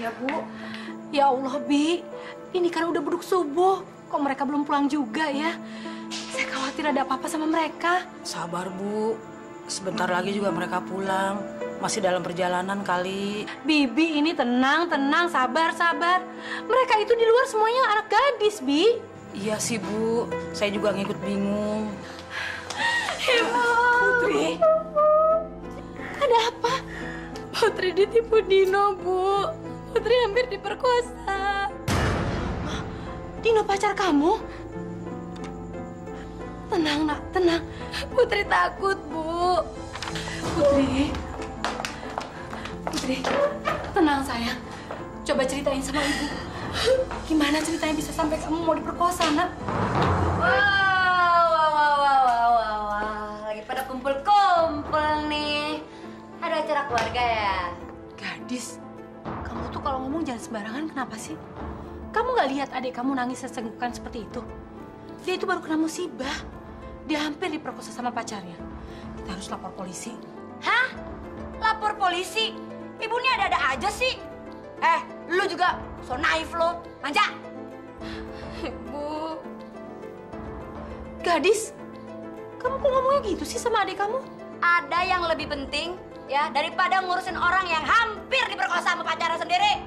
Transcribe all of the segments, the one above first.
ya, Bu. Ya Allah, Bi. Ini kan udah beduk subuh. Kok mereka belum pulang juga ya? Saya khawatir ada apa-apa sama mereka. Sabar, Bu. Sebentar lagi juga mereka pulang. Masih dalam perjalanan kali. Bibi, ini tenang, sabar. Mereka itu di luar semuanya anak gadis, Bi. Iya sih, Bu. Saya juga ngikut bingung. Ibu. Putri. Ada apa? Putri ditipu Dino, Bu. Putri hampir diperkosa. Dino pacar kamu? Tenang, Nak, tenang. Putri takut, Bu. Putri, tenang sayang. Coba ceritain sama Ibu. Gimana ceritanya bisa sampai kamu mau diperkosa, Nak? Wow. Lagi pada kumpul-kumpul nih. Ada acara keluarga ya? Gadis, kamu tuh kalau ngomong jangan sembarangan, kenapa sih? Kamu nggak lihat adik kamu nangis sesenggukan seperti itu? Dia itu baru kena musibah. Dia hampir diperkosa sama pacarnya. Kita harus lapor polisi. Hah? Lapor polisi? Ibu ini ada-ada aja sih. Lu juga so naif lo, manja. Ibu. Gadis, kamu kok ngomongnya gitu sih sama adik kamu? Ada yang lebih penting ya daripada ngurusin orang yang hampir diperkosa sama pacarnya sendiri.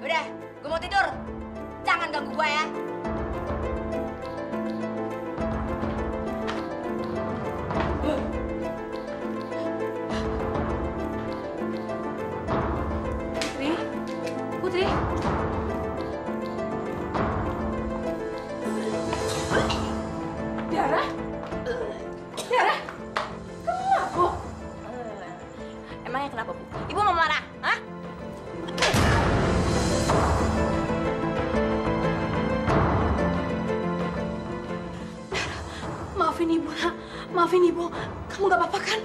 Udah, gue mau tidur. Jangan ganggu gue ya. Putri. Tiara? Kamu mabuk? Emangnya kenapa, Bu? Ibu mau marah? Hah? Maafin Ibu, Nak. Maafin Ibu. Kamu nggak apa-apa kan?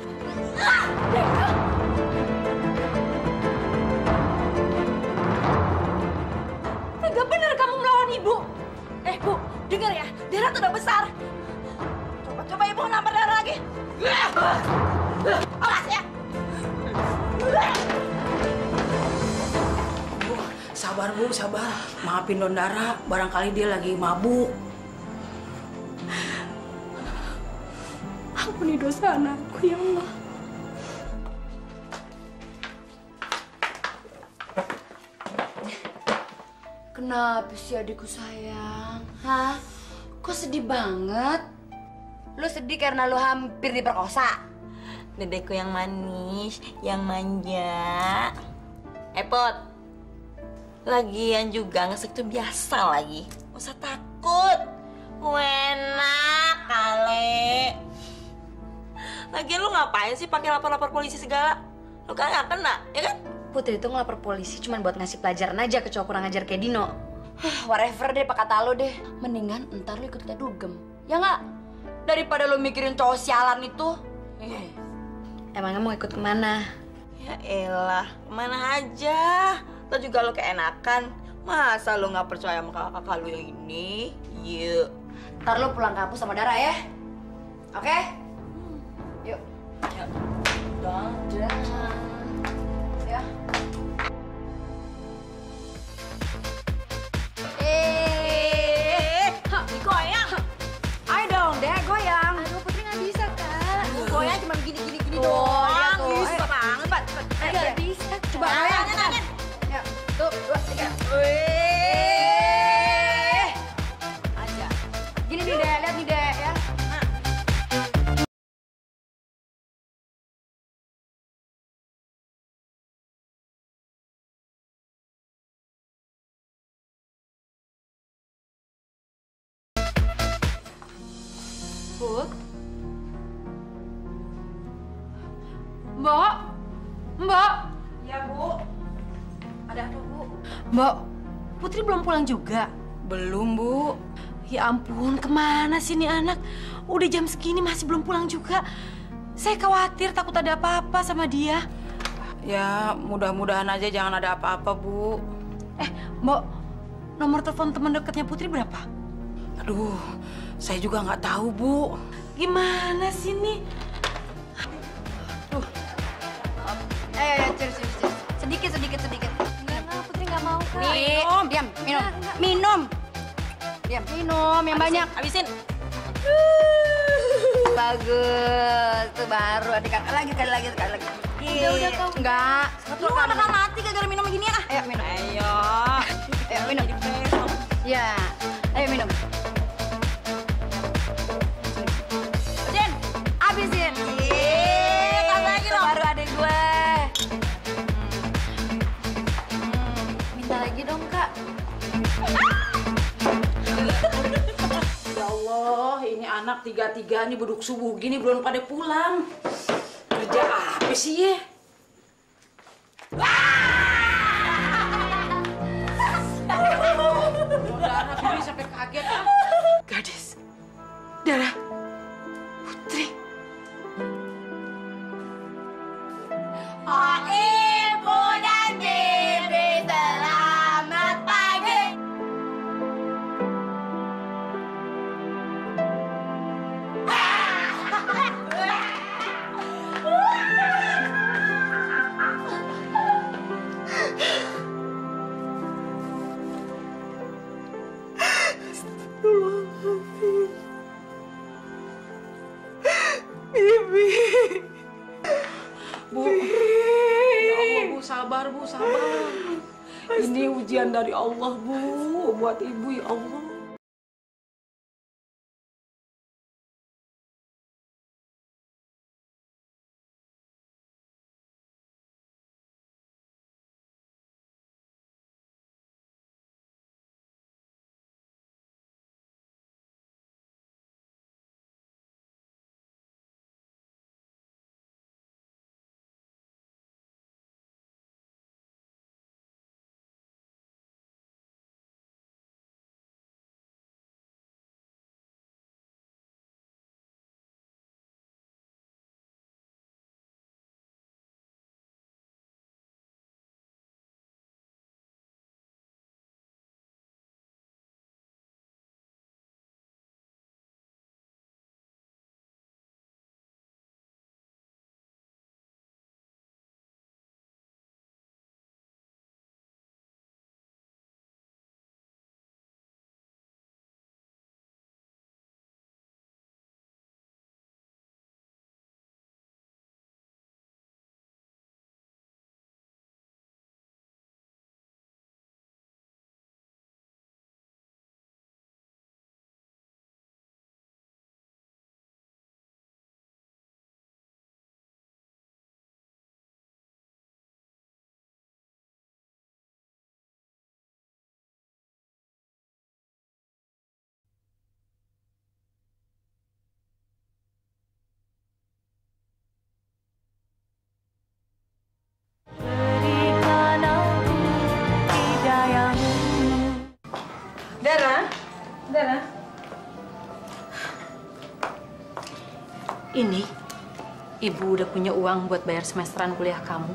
Tiara! Tega bener kamu melawan Ibu. Bu, dengar ya. Dara tuh udah besar. Coba Ibu nampar Dara lagi. Awas ya. Bu, sabar, Bu, sabar. Maafin Dara, barangkali dia lagi mabuk. Ampuni dosa anakku, ya Allah. Kenapa sih adikku sayang? Hah? Kok sedih banget? Lu sedih karena lu hampir diperkosa? Dedekku yang manis, yang manja. Pot, lagian juga ngesek tuh biasa lagi. Gak usah takut. Enak kali. Lagian lu ngapain sih pakai lapor-lapor polisi segala? Lu kan nggak kena, ya kan? Putri itu ngelapor polisi cuma buat ngasih pelajaran aja ke cowok kurang ajar kayak Dino. Whatever deh, pak kata lo deh. Mendingan ntar lo ikut kayak dugem. Ya nggak? Daripada lo mikirin cowok sialan itu. Emangnya mau ikut kemana? Ya elah, kemana aja. Lo juga lo keenakan. Masa lo nggak percaya sama kakak-kakak lo yang ini? Yuk. Ntar lo pulang kampus sama Dara ya. Oke? Yuk. Yuk. Dadah. Ya. Goyang. Ayo dong, deh goyang. Aduh, Putri nggak bisa, Kak. Goyang cuma gini Doang. Lihat tuh. Ih, Ayo. susah banget. Nggak bisa, Coba Kak. goyang. Angin. Ya, tuh, 2, 3. Aja. Gini nih, Dek. Lihat nih, Dek, ya. Put. Mbok. Mbok. Ya, Bu. Ada apa, Bu? Mbok, Putri belum pulang juga. Belum, Bu. Ya ampun, kemana sih nih anak? Udah jam segini masih belum pulang juga. Saya khawatir takut ada apa-apa sama dia. Ya, mudah-mudahan aja jangan ada apa-apa, Bu. Mbok, nomor telepon teman dekatnya Putri berapa? Aduh, saya juga nggak tahu, Bu. Gimana sih nih? Ayo, cheers. Sedikit. Diam, minum. Minum. Diam, minum yang banyak. Habisin. Bagus. Tuh baru ada sekali lagi. Udah kau. Enggak. Lu gak bakal mati gara-gara minum beginian ah. Ayo minum. Ayo. Ayo minum. Ya. Ayo minum. Jen, habisin. Kasih lagi dong. Baru adek gue. Minta lagi dong, Kak. Ya Allah, ini anak tiga-tiga nih beduk subuh gini belum pada pulang. Kerja apa sih ya? Udah anak ini sampai kaget ah. Gadis, Dara, Putri. Oh, Ibu dan Bibi, selamat pagi. Bu, ya Allah Bu, sabar Bu, sabar. Ini ujian dari Allah Bu, buat ibu ya Allah. Dara. Ini, Ibu udah punya uang buat bayar semesteran kuliah kamu.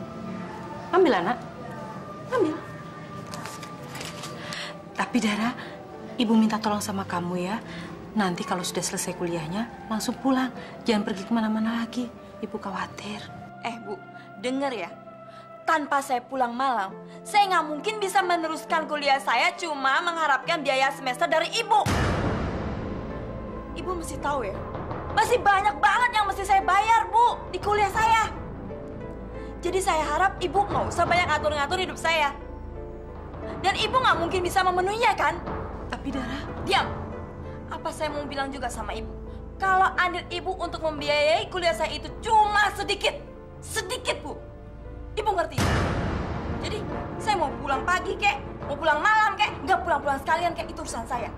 Ambil, anak. Ambil. Tapi, Dara, Ibu minta tolong sama kamu ya. Nanti kalau sudah selesai kuliahnya, langsung pulang. Jangan pergi kemana-mana lagi. Ibu khawatir. Bu, denger ya. Tanpa saya pulang malam, saya nggak mungkin bisa meneruskan kuliah saya cuma mengharapkan biaya semester dari Ibu. Ibu mesti tahu ya, masih banyak banget yang mesti saya bayar, Bu, di kuliah saya. Jadi saya harap Ibu nggak usah banyak ngatur-ngatur hidup saya. Dan Ibu nggak mungkin bisa memenuhinya, kan? Tapi, Dara... Diam. Apa saya mau bilang juga sama Ibu? Kalau andil Ibu untuk membiayai kuliah saya itu cuma sedikit. Sedikit, Bu. Ibu ngerti? Jadi, saya mau pulang pagi, kek. Mau pulang malam, kek. Nggak pulang-pulang sekalian, kek. Itu urusan saya.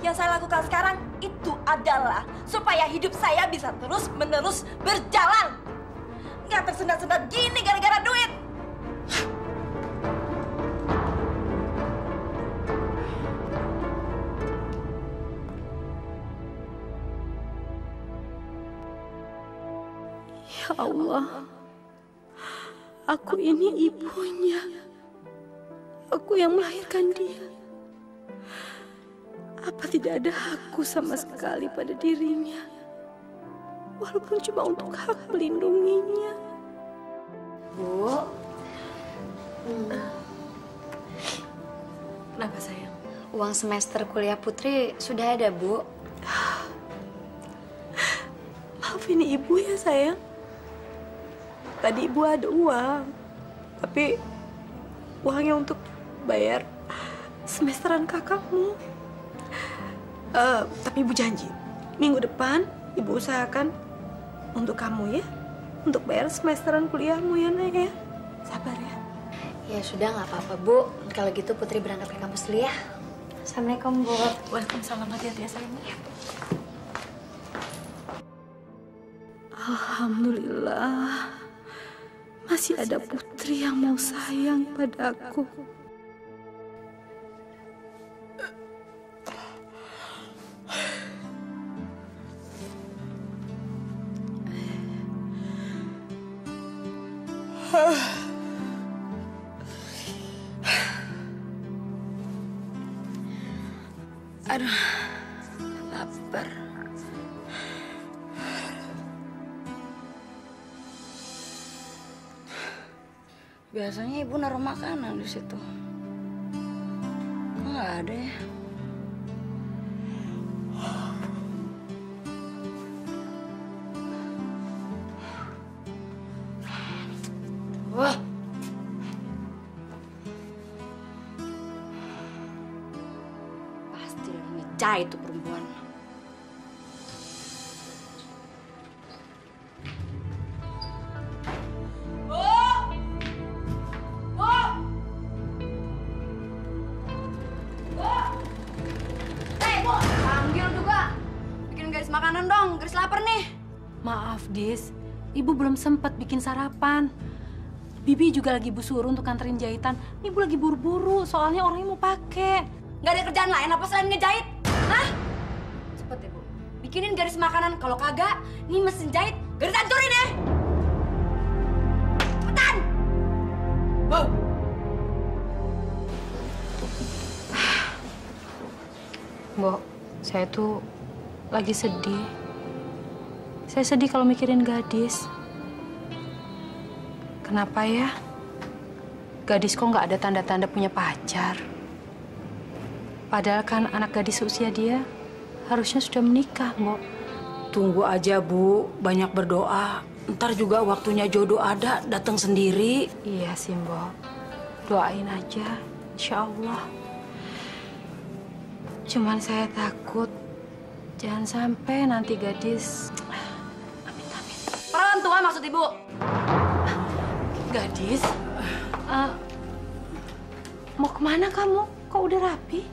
Yang saya lakukan sekarang itu adalah supaya hidup saya bisa terus-menerus berjalan. Nggak tersendat-sendat gini gara-gara duit. Ya Allah, aku ini ibunya. Aku yang melahirkan dia. Apa tidak ada hakku sama sekali pada dirinya? Walaupun cuma untuk hak melindunginya. Bu. Kenapa sayang? Uang semester kuliah Putri sudah ada, Bu. Maafin ibu ya sayang. Tadi ibu ada uang, tapi uangnya untuk bayar semesteran kakakmu. Tapi ibu janji, minggu depan ibu usahakan untuk kamu ya, untuk bayar semesteran kuliahmu ya Nak ya. Sabar ya. Ya sudah, nggak apa-apa, Bu. Kalau gitu Putri berangkat ke kampus dulu ya. Assalamualaikum, Bu. Waalaikumsalam, hati-hati ya sayang. Alhamdulillah, masih ada Putri yang mau sayang padaku. Aduh, lapar. Biasanya ibu naruh makanan di situ. Kok nggak ada ya? Wah. Pasti ngecai itu perempuan. Makanan dong, Garis lapar nih. Maaf, Dis. Ibu belum sempat bikin sarapan. Bibi juga lagi Bu suruh untuk nganterin jahitan. Ibu lagi buru-buru, soalnya orangnya mau pakai. Nggak ada kerjaan lain apa selain ngejahit? Hah? Cepet ya, Bu. Bikinin garis makanan. Kalau kagak, nih mesin jahit garis hancurin ya. Cepetan! Mbok, saya tuh lagi sedih. Saya sedih kalau mikirin gadis. Kenapa ya? Gadis kok nggak ada tanda-tanda punya pacar? Padahal kan anak gadis usia dia harusnya sudah menikah, Mbok. Tunggu aja, Bu. Banyak berdoa. Ntar juga waktunya jodoh ada, datang sendiri. Iya sih, Mbok. Doain aja, insya Allah. Cuman saya takut jangan sampai nanti gadis... Amit-amit. Perawan tua maksud Ibu? Gadis? Mau kemana kamu? Kok udah rapi?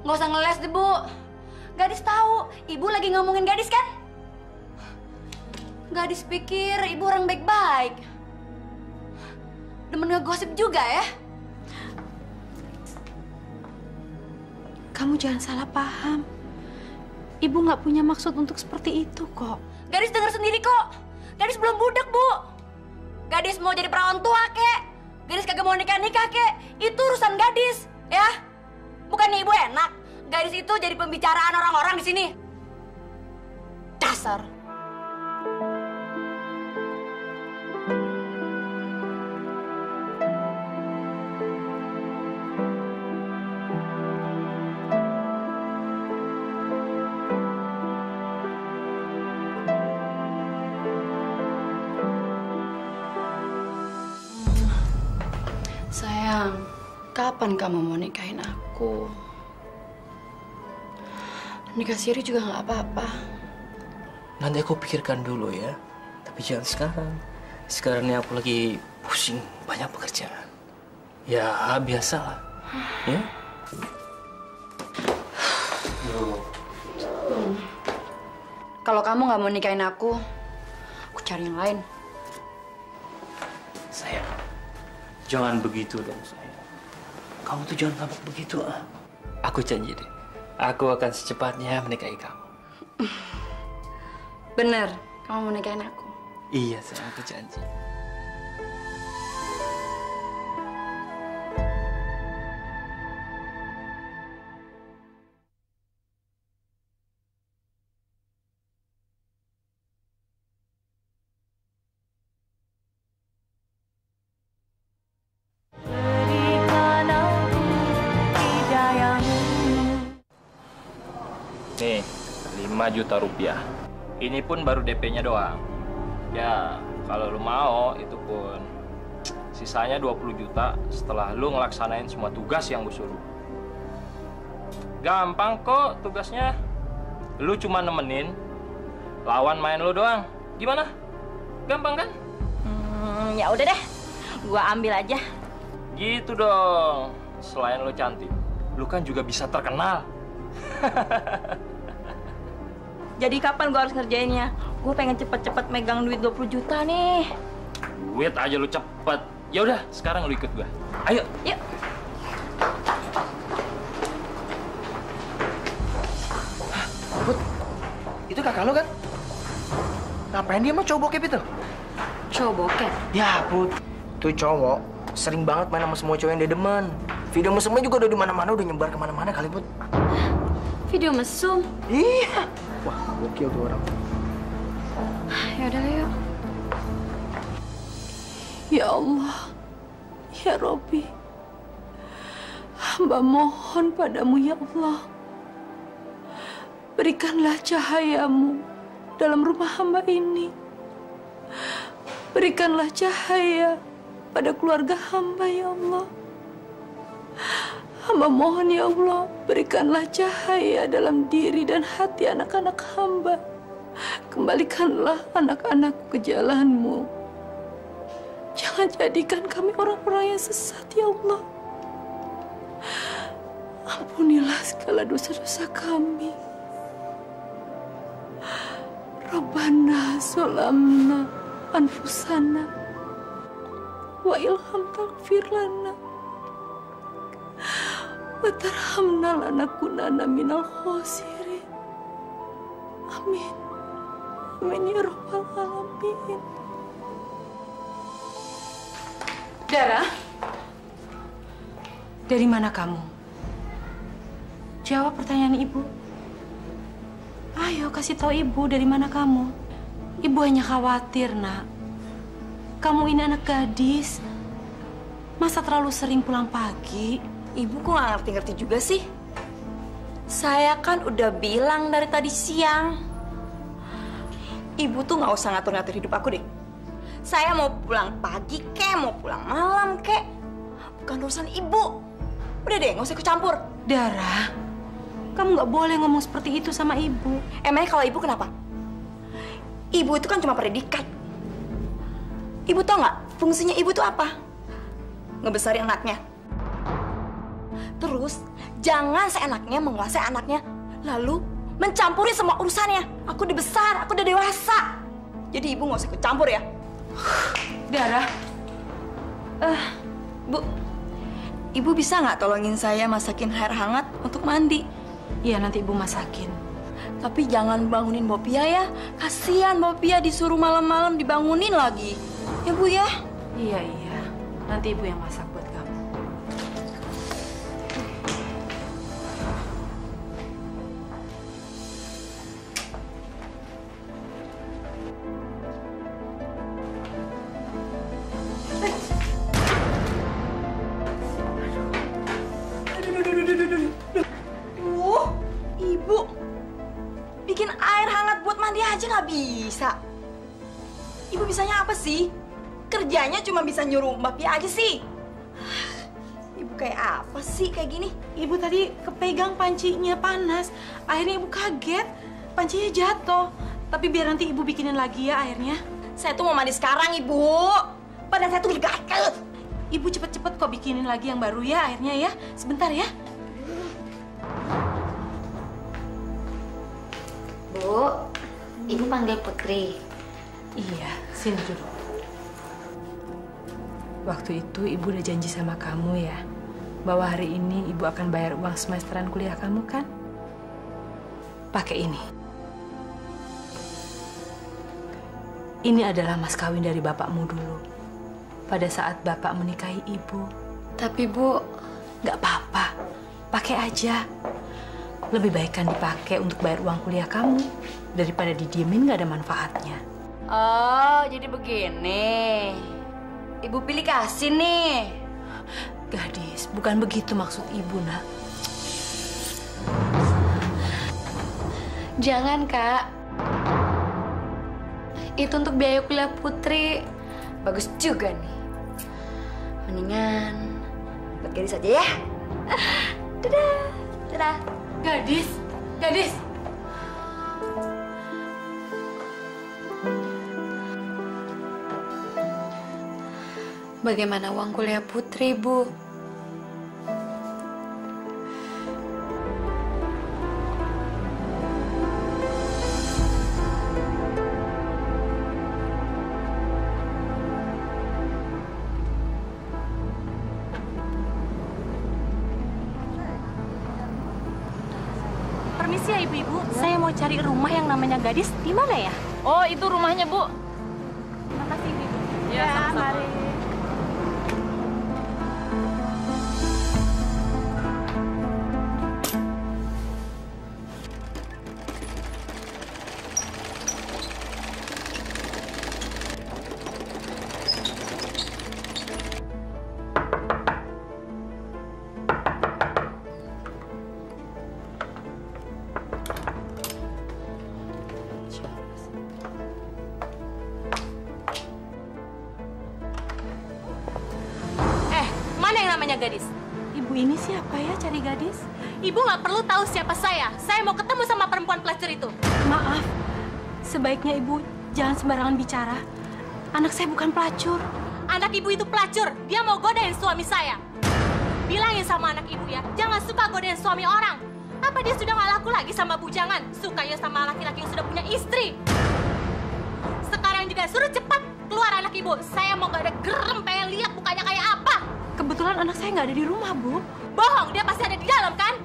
Nggak usah ngeles deh, Bu. Gadis tahu, Ibu lagi ngomongin gadis kan? Gadis pikir Ibu orang baik-baik. Demen ngegosip juga ya? Kamu jangan salah paham. Ibu nggak punya maksud untuk seperti itu kok. Gadis dengar sendiri kok. Gadis belum budak, Bu. Gadis mau jadi perawan tua, kek. Gadis kagak mau nikah-nikah, kek. Itu urusan gadis, ya. Bukannya Ibu enak. Gadis itu jadi pembicaraan orang-orang di sini. Dasar. Sayang, kapan kamu mau nikahin aku? Nikah siri juga nggak apa-apa. Nanti aku pikirkan dulu ya. Tapi jangan sekarang. Sekarang ini aku lagi pusing, banyak pekerjaan. Ya, biasalah. Ya? Kalau kamu nggak mau nikahin aku cari yang lain. Sayang, jangan begitu dong, sayang. Kamu tuh jangan ngambek begitu, ah. Aku janji deh, aku akan secepatnya menikahi kamu. Bener, kamu mau nikahin aku? Iya, sayang, aku janji. Berikan aku hidayah juta rupiah. Ini pun baru DP-nya doang. Ya, kalau lu mau, itu pun sisanya 20 juta setelah lu ngelaksanain semua tugas yang gue suruh. Gampang kok tugasnya. Lu cuma nemenin, lawan main lu doang. Gimana? Gampang kan? Ya udah deh, gua ambil aja. Gitu dong. Selain lu cantik, lu kan juga bisa terkenal. Jadi kapan gua harus ngerjainnya? Gua pengen cepet-cepet megang duit 20 juta nih. Duit aja lu cepet. Ya udah, sekarang lu ikut gua. Ayo. Yuk. Put, itu kakak lo kan? Ngapain dia mah cowok bokep itu? Cowok bokep? Ya, Put. Tuh cowok sering banget main sama semua cowok yang dia demen. Video mesumnya juga udah di mana-mana, udah nyebar kemana-mana kali, Put. Video mesum? Iya. Wah, gokil tuh orang. Ya udah yuk. Ya Allah, ya Robbi, hamba mohon padamu ya Allah. Berikanlah cahayamu dalam rumah hamba ini. Berikanlah cahaya pada keluarga hamba ya Allah. Hamba mohon ya Allah, berikanlah cahaya dalam diri dan hati anak-anak hamba. Kembalikanlah anak-anakku ke jalanmu. Jangan jadikan kami orang-orang yang sesat ya Allah. Ampunilah segala dosa-dosa kami. Rabbana zolamna anfusana wa ilham taghfir lana wa tarhamna lanakunanna minal khosirin. Amin. Amin ya rabbal alamin. Dara, dari mana kamu? Jawab pertanyaan ibu. Ayo kasih tahu ibu dari mana kamu. Ibu hanya khawatir, nak. Kamu ini anak gadis. Masa terlalu sering pulang pagi? Ibu kok nggak ngerti-ngerti juga sih? Saya kan udah bilang dari tadi siang. Ibu tuh nggak usah ngatur-ngatur hidup aku deh. Saya mau pulang pagi kek, mau pulang malam kek. Bukan urusan ibu. Udah deh, nggak usah ikut campur. Dara, kamu nggak boleh ngomong seperti itu sama ibu. Emangnya kalau ibu kenapa? Ibu itu kan cuma predikat. Ibu tau nggak fungsinya ibu tuh apa? Ngebesarin anaknya. Terus jangan seenaknya menguasai anaknya, lalu mencampuri semua urusannya. Aku udah besar, aku udah dewasa. Jadi ibu nggak usah ikut campur ya. Dara, Bu, ibu bisa nggak tolongin saya masakin air hangat untuk mandi? iya nanti ibu masakin. Tapi jangan bangunin Mbak Pia ya. Kasihan Mbak Pia disuruh malam-malam dibangunin lagi. Ya Bu ya? Iya, nanti ibu yang masak buat kamu. Ibu, bikin air hangat buat mandi aja nggak bisa. Ibu bisanya apa sih? Kerjanya cuma bisa nyuruh Mbak Pia aja sih. Ibu kayak apa sih kayak gini? Ibu tadi kepegang pancinya panas. Akhirnya ibu kaget. Pancinya jatuh. Tapi biar nanti ibu bikinin lagi ya airnya. Saya tuh mau mandi sekarang, Ibu. Badan saya tuh gatel. Ibu cepet-cepet kok bikinin lagi yang baru ya airnya ya. Sebentar ya. Bu, ibu panggil Putri. Iya, sini dulu. Waktu itu ibu udah janji sama kamu ya, bahwa hari ini ibu akan bayar uang semesteran kuliah kamu kan? Pakai ini. Ini adalah mas kawin dari bapakmu dulu. Pada saat bapak menikahi ibu. Tapi Bu, Nggak apa-apa, pakai aja. Lebih baik kan dipakai untuk bayar uang kuliah kamu daripada didiemin nggak ada manfaatnya. oh jadi begini. Ibu pilih kasih nih. Gadis, bukan begitu maksud ibu, nak. Jangan, Kak. Itu untuk biaya kuliah Putri. Bagus juga nih. Mendingan buat gadis aja ya. Dadah. Dadah. Gadis, gadis. Bagaimana uang kuliah Putri, Bu? Permisi ya ibu-ibu, saya mau cari rumah yang namanya Gadis. Di mana ya? Oh, itu rumahnya, Bu. Makasih ibu-ibu. Ya, sama-sama. Mana yang namanya Gadis? Ibu ini siapa ya cari Gadis? Ibu nggak perlu tahu siapa saya. Saya mau ketemu sama perempuan pelacur itu. Maaf, sebaiknya ibu jangan sembarangan bicara. Anak saya bukan pelacur. Anak ibu itu pelacur. Dia mau godain suami saya. Bilangin sama anak ibu ya, jangan suka godain suami orang. Apa dia sudah nggak laku lagi sama bujangan? Sukanya sama laki-laki yang sudah punya istri. Sekarang juga suruh cepat keluar anak ibu. Saya mau nggak ada gerem pengen lihat mukanya kayak apa. Kebetulan anak saya nggak ada di rumah, Bu. Bohong, dia pasti ada di dalam, kan?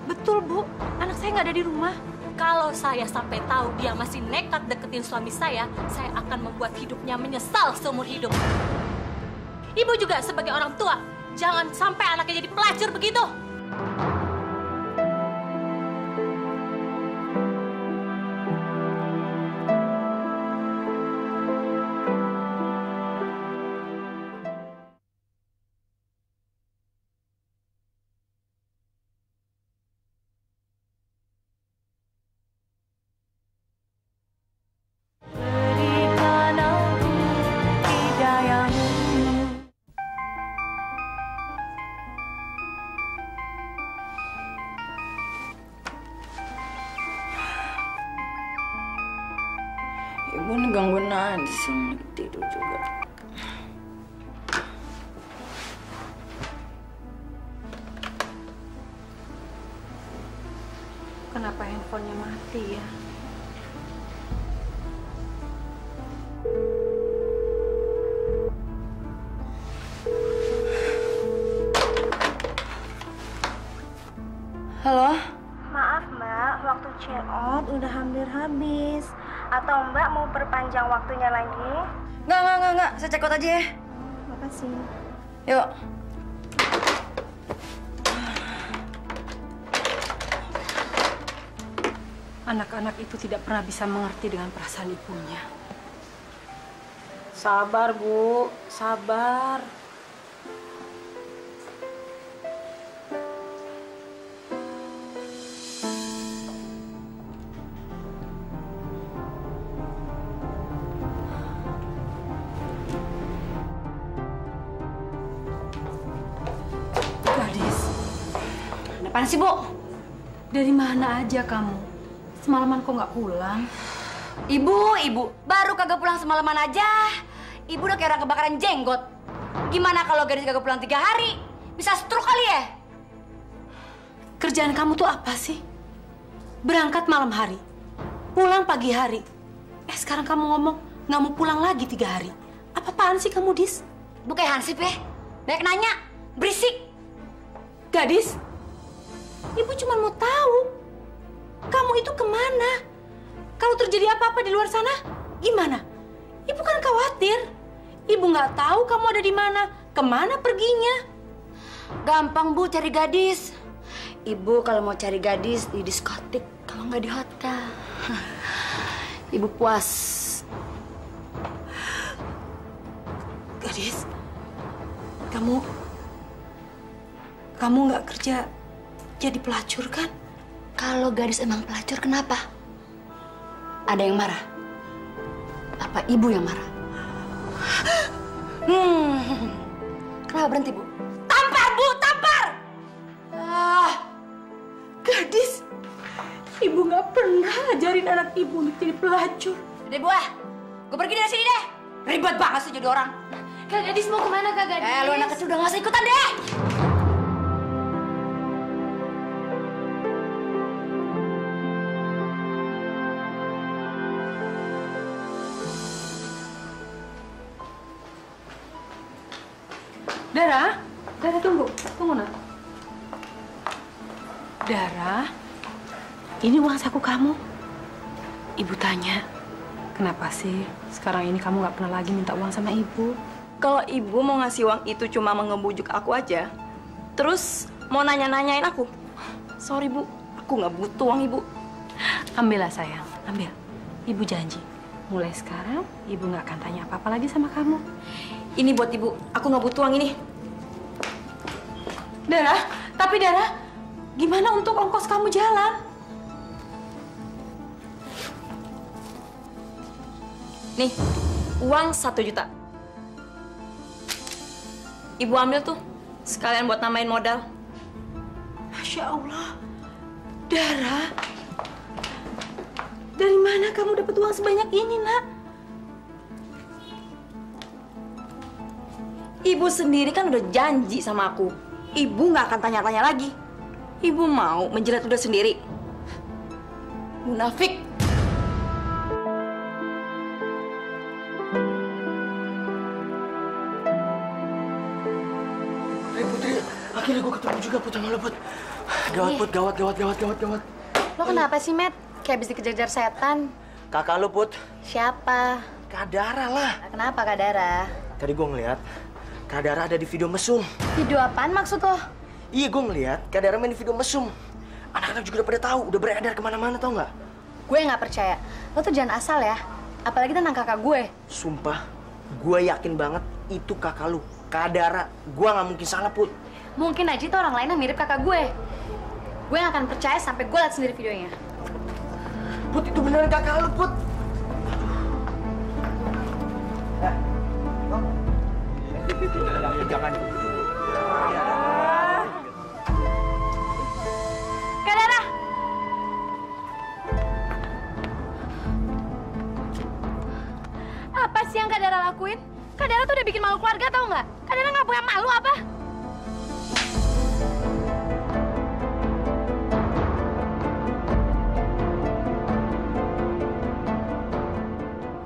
Betul, Bu. Anak saya nggak ada di rumah. Kalau saya sampai tahu dia masih nekat deketin suami saya akan membuat hidupnya menyesal seumur hidup. Ibu juga sebagai orang tua, jangan sampai anaknya jadi pelacur begitu. Ibu nih gangguin aja sih, tidur juga. Kenapa handphonenya mati ya? Halo? Maaf Mbak, waktu check out udah hampir habis. Atau Mbak mau perpanjang waktunya lagi? Nggak. Saya check out aja ya. Makasih. Yuk. Anak-anak itu tidak pernah bisa mengerti dengan perasaan ibunya. Sabar, Bu. Sabar. Gadis, Apaan sih, Bu? dari mana aja kamu? Semalaman kok nggak pulang? Ibu, baru kagak pulang semalaman aja. Ibu udah kayak orang kebakaran jenggot. Gimana kalau gadis kagak pulang 3 hari? Bisa stroke kali ya? Kerjaan kamu tuh apa sih? Berangkat malam hari, pulang pagi hari. Sekarang kamu ngomong nggak mau pulang lagi 3 hari. Apa-apaan sih kamu, Dis? Bu kayak Hansip ya? Banyak nanya, berisik. Gadis, ibu cuma mau tahu kamu itu kemana? Kalau terjadi apa-apa di luar sana, gimana? Ibu kan khawatir. Ibu nggak tahu kamu ada di mana, kemana perginya. Gampang, Bu, cari gadis. Ibu kalau mau cari gadis di diskotik, kalau nggak di hotel. Ibu puas. Gadis, kamu nggak kerja jadi pelacur kan? Kalau gadis emang pelacur, kenapa? Ada yang marah? Apa ibu yang marah? Kenapa berhenti, Bu? Tampar, Bu! Tampar! Gadis, ibu nggak pernah ajarin anak ibu untuk jadi pelacur. Udah, Bu, gue pergi dari sini deh. Ribet banget sih jadi orang. Kak Gadis mau kemana, Kak Gadis? Lu anak kecil udah nggak usah ikutan deh. Dara, tunggu nak. Dara, ini uang saku kamu. Ibu tanya, kenapa sih sekarang ini kamu nggak pernah lagi minta uang sama ibu? Kalau ibu mau ngasih uang itu cuma mau ngebujuk aku aja, terus mau nanya-nanyain aku. Sorry, Bu. Aku nggak butuh uang ibu. Ambillah sayang, ambil. Ibu janji, mulai sekarang ibu nggak akan tanya apa-apa lagi sama kamu. Ini buat ibu. Aku nggak butuh uang ini. Dara, tapi Dara, gimana untuk ongkos kamu jalan? Nih, uang 1 juta. Ibu ambil tuh, sekalian buat nambahin modal. Masya Allah, Dara, dari mana kamu dapat uang sebanyak ini, nak? Ibu sendiri kan udah janji sama aku. Ibu nggak akan tanya-tanya lagi. Ibu mau menjilat udah sendiri. Munafik. Putri, akhirnya gue ketemu juga Put sama lo, Put. Gawat, Put, gawat. Lo kenapa sih, Matt? Kayak habis dikejar-kejar setan. Kakak lo, Put. Siapa? Kak Dara lah. Kenapa, Kak Dara? Tadi gue ngeliat Kak Dara ada di video mesum. Video apaan maksud lo? Iya, gue ngeliat Kak Dara main di video mesum. Anak-anak juga udah pada tahu, udah beredar kemana-mana, tau nggak? Gue nggak percaya. Lo tuh jangan asal ya. Apalagi tentang kakak gue. Sumpah, gue yakin banget itu kakak lu. Kak Dara, gue nggak mungkin salah, Put. Mungkin aja itu orang lain yang mirip kakak gue. Gue nggak akan percaya sampai gue lihat sendiri videonya. Put, itu beneran kakak lu, Put. Jangan. Kak Dara! Apa sih yang Kak Dara lakuin? Kak Dara tuh udah bikin malu keluarga, tau nggak? Kak Dara nggak punya malu apa?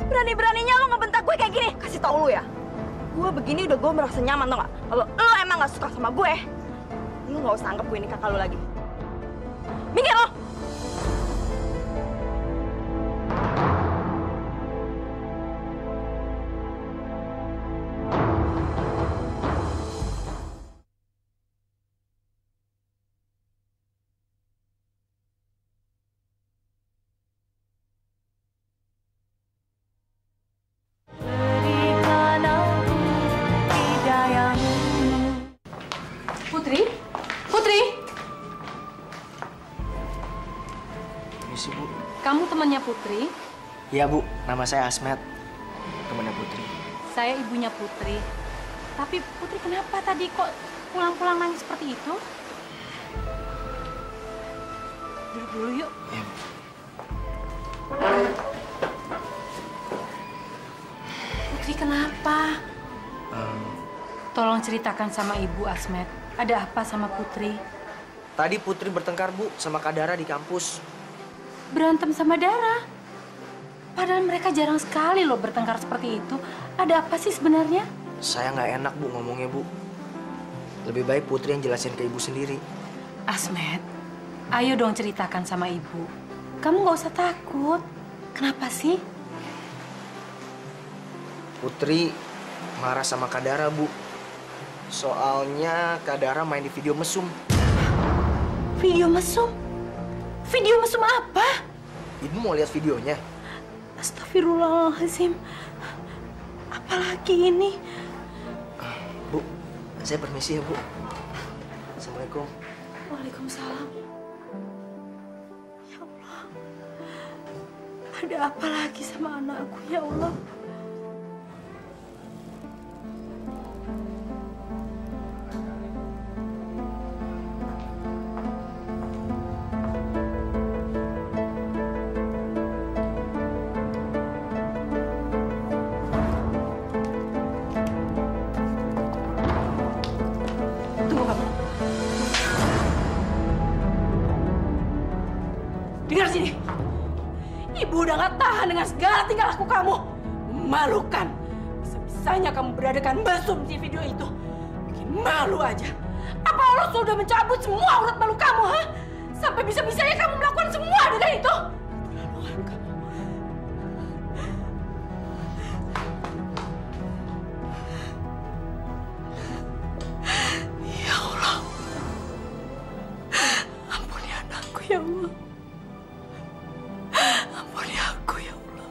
Berani-beraninya lo ngebentak gue kayak gini. Kasih tau lo ya. Gue begini udah gue merasa nyaman, tau gak? Kalau lo emang gak suka sama gue, lo gak usah anggap gue ini kakak lo lagi. Minggir lo! Putri, Misi, Bu. kamu temannya Putri? Iya, Bu. Nama saya Asmet. Temannya Putri. Saya ibunya Putri. Tapi Putri kenapa tadi kok pulang-pulang nangis seperti itu? Duduk dulu yuk. Iya, Bu. Putri kenapa? Tolong ceritakan sama Ibu Asmet. Ada apa sama Putri? Tadi Putri bertengkar, Bu, sama Kak Dara di kampus. Berantem sama Dara? Padahal mereka jarang sekali loh bertengkar seperti itu. Ada apa sih sebenarnya? Saya nggak enak, Bu, ngomongnya, Bu. Lebih baik Putri yang jelasin ke Ibu sendiri. Asmet, ayo dong ceritakan sama Ibu. Kamu nggak usah takut. Kenapa sih? Putri marah sama Kak Dara, Bu. Soalnya Kak Dara main di video mesum. Video mesum? Video mesum apa? Ibu mau lihat videonya? Astagfirullahaladzim. Apalagi ini? Bu, saya permisi ya, Bu. Assalamualaikum. Waalaikumsalam. Ya Allah. Ada apa lagi sama anakku, ya Allah? Tunggu kamu. Dengar sini. Ibu udah gak tahan dengan segala tingkah laku kamu. Memalukan. Bisa-bisanya kamu beradakan mesum di video itu. Bikin malu aja. Apa Allah sudah mencabut semua urat malu kamu, ha? Sampai bisa-bisanya kamu melakukan semua dengan itu. Keterlaluan kamu. Ya Allah. Ampuni anakku, ya Allah. Ampuni aku, ya Allah.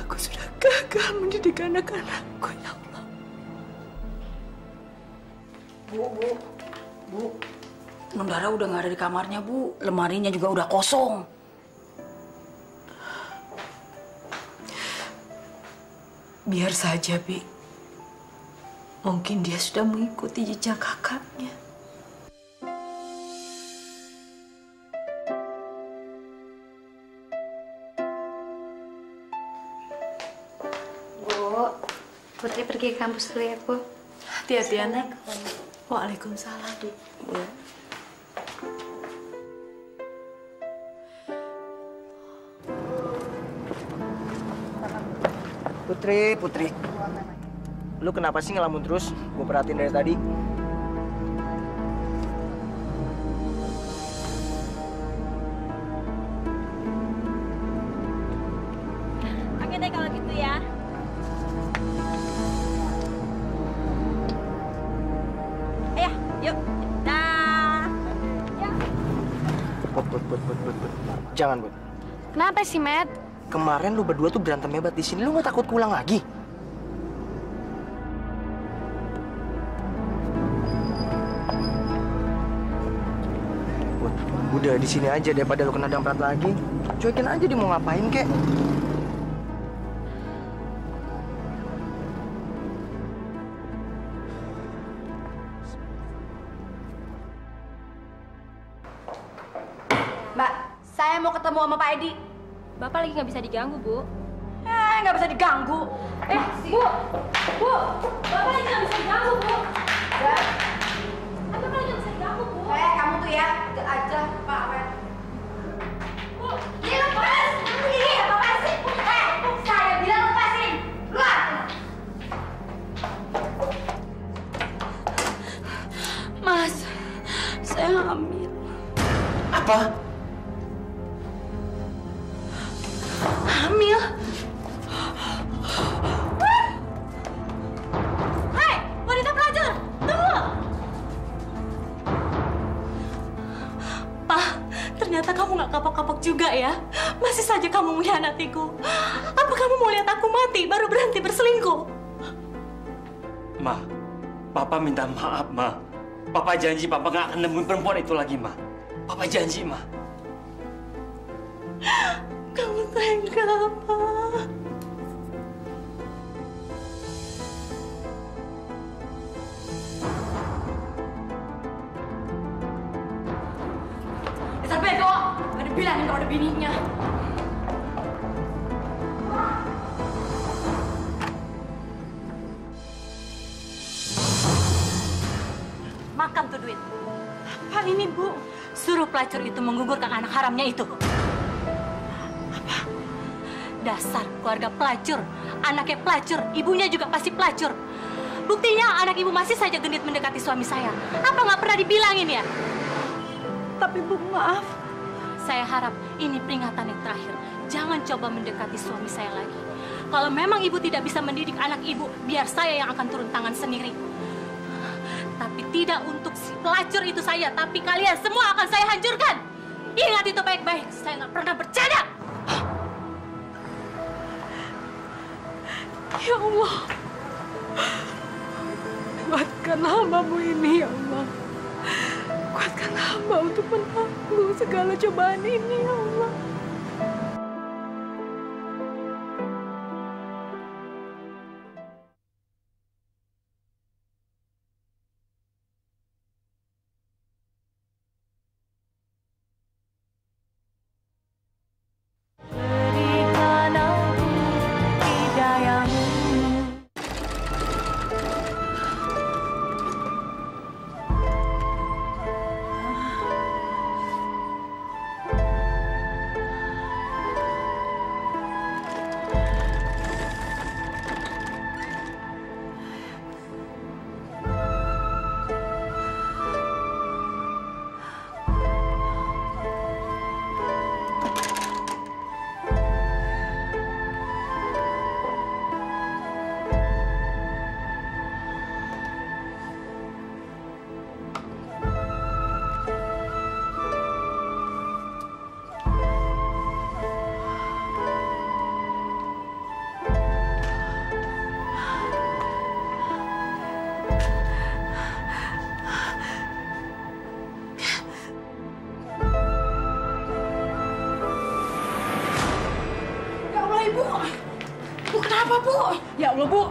Aku sudah gagal mendidik anak-anakku, ya Allah. Bu, Nondara udah nggak ada di kamarnya, Bu. Lemarinya juga udah kosong. Biar saja, Bi. Mungkin dia sudah mengikuti jejak kakaknya. Bu, Putri pergi ke kampus dulu ya, Bu. Hati-hati, anak. Waalaikumsalam. Bu. Putri. Lu kenapa sih ngelamun terus? Gue perhatiin dari tadi. Oke deh kalau gitu ya. Ayo, yuk. Dah. Put. Jangan, Put. Kenapa sih, Matt? Kemarin lu berdua tuh berantem hebat di sini. Lu nggak takut pulang lagi? Put, udah di sini aja daripada lu kena damprat lagi. Cuekin aja dia mau ngapain kek. Mbak, saya mau ketemu sama Pak Edi. Bapak lagi nggak bisa diganggu, Bu. Nggak bisa diganggu. Bu! Bapak lagi nggak bisa diganggu, Bu. Bapak lagi nggak bisa diganggu, Bu. Kamu tuh ya, udah aja, Pak. Bu! Ini lepas! Ini apaan sih? Saya bilang lepasin! Keluar! Mas, saya hamil. Apa? Hamil? Hei, wanita pelajar, tunggu! Pak, ternyata kamu nggak kapok-kapok juga ya. Masih saja kamu mengkhianatiku. Apa kamu mau lihat aku mati baru berhenti berselingkuh? Ma, Papa minta maaf, Ma. Papa janji Papa nggak akan nemuin perempuan itu lagi, Ma. Papa janji, Ma. Kamu tega, Pak. Dasar bego! Ada bilangin kalau ada bininya. Makan tuh duit. Apa ini, Bu? Suruh pelacur itu menggugurkan anak haramnya itu. Apa? Dasar keluarga pelacur. Anaknya pelacur, ibunya juga pasti pelacur. Buktinya anak ibu masih saja genit mendekati suami saya. Apa nggak pernah dibilangin ya? Tapi Bu, maaf. Saya harap ini peringatan yang terakhir. Jangan coba mendekati suami saya lagi. Kalau memang ibu tidak bisa mendidik anak ibu, biar saya yang akan turun tangan sendiri. Tapi tidak untuk si pelacur itu saya, tapi kalian semua akan saya hancurkan. Ingat itu baik-baik, saya nggak pernah bercanda. Ya Allah, kuatkanlah hambamu ini, ya Allah. Kuatkan Berikan hamba untuk menanggung segala cobaan ini, ya Allah. Kenapa, Bu? Ya Allah, Bu.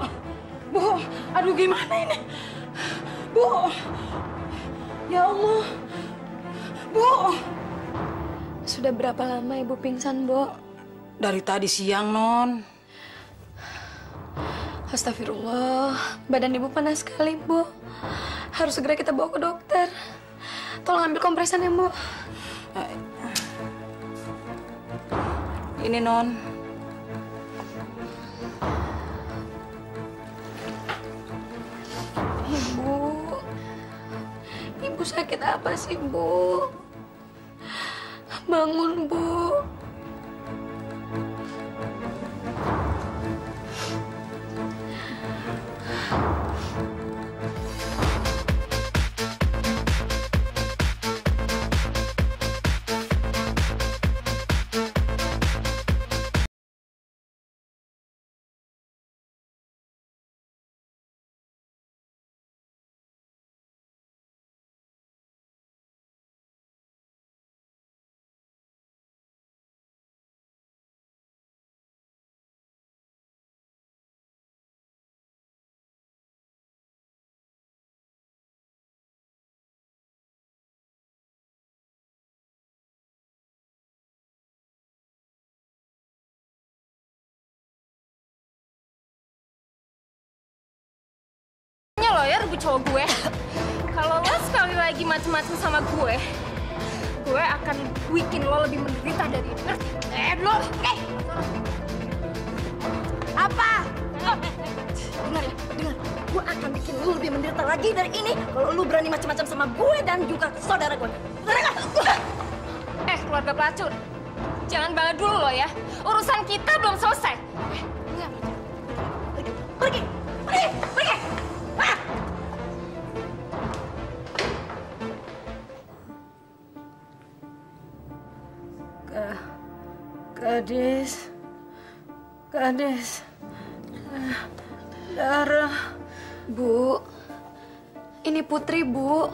Bu, aduh gimana ini? Bu. Ya Allah. Bu. Sudah berapa lama Ibu pingsan, Bu? Dari tadi siang, Non. Astagfirullah, badan Ibu panas sekali, Bu. Harus segera kita bawa ke dokter. Tolong ambil kompresan ya, Bu. Ini, Non. Ibu sakit apa sih, Bu? Bangun, Bu. Lo ya rebut cowok gue. Kalau lo sekali lagi macem-macem sama gue akan bikin lo lebih menderita dari ini. Ngerti? Lo, Apa? Dengar ya, dengar. Gue akan bikin lu lebih menderita lagi dari ini kalau lu berani macam-macam sama gue dan juga saudara gue. Saudara gue. Keluarga pelacur. Jangan bangga dulu lo ya. Urusan kita belum selesai. Pergi. Gadis, Dara. Bu, ini Putri, Bu.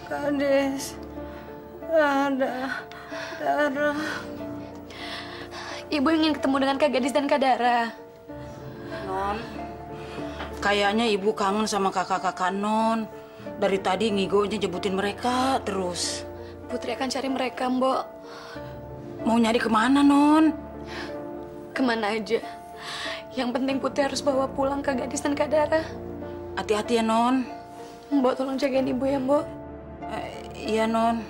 Gadis, Dara. Ibu ingin ketemu dengan Kak Gadis dan Kak Dara. Non, kayaknya Ibu kangen sama kakak-kakak Non. Dari tadi ngigonya jebutin mereka terus. Putri akan cari mereka, Mbok. Mau nyari kemana, Non? Kemana aja. Yang penting Putri harus bawa pulang Kak Gadis dan Kak Dara. Hati-hati ya, Non. Mbok tolong jagain Ibu ya, Mbok. Iya, Non.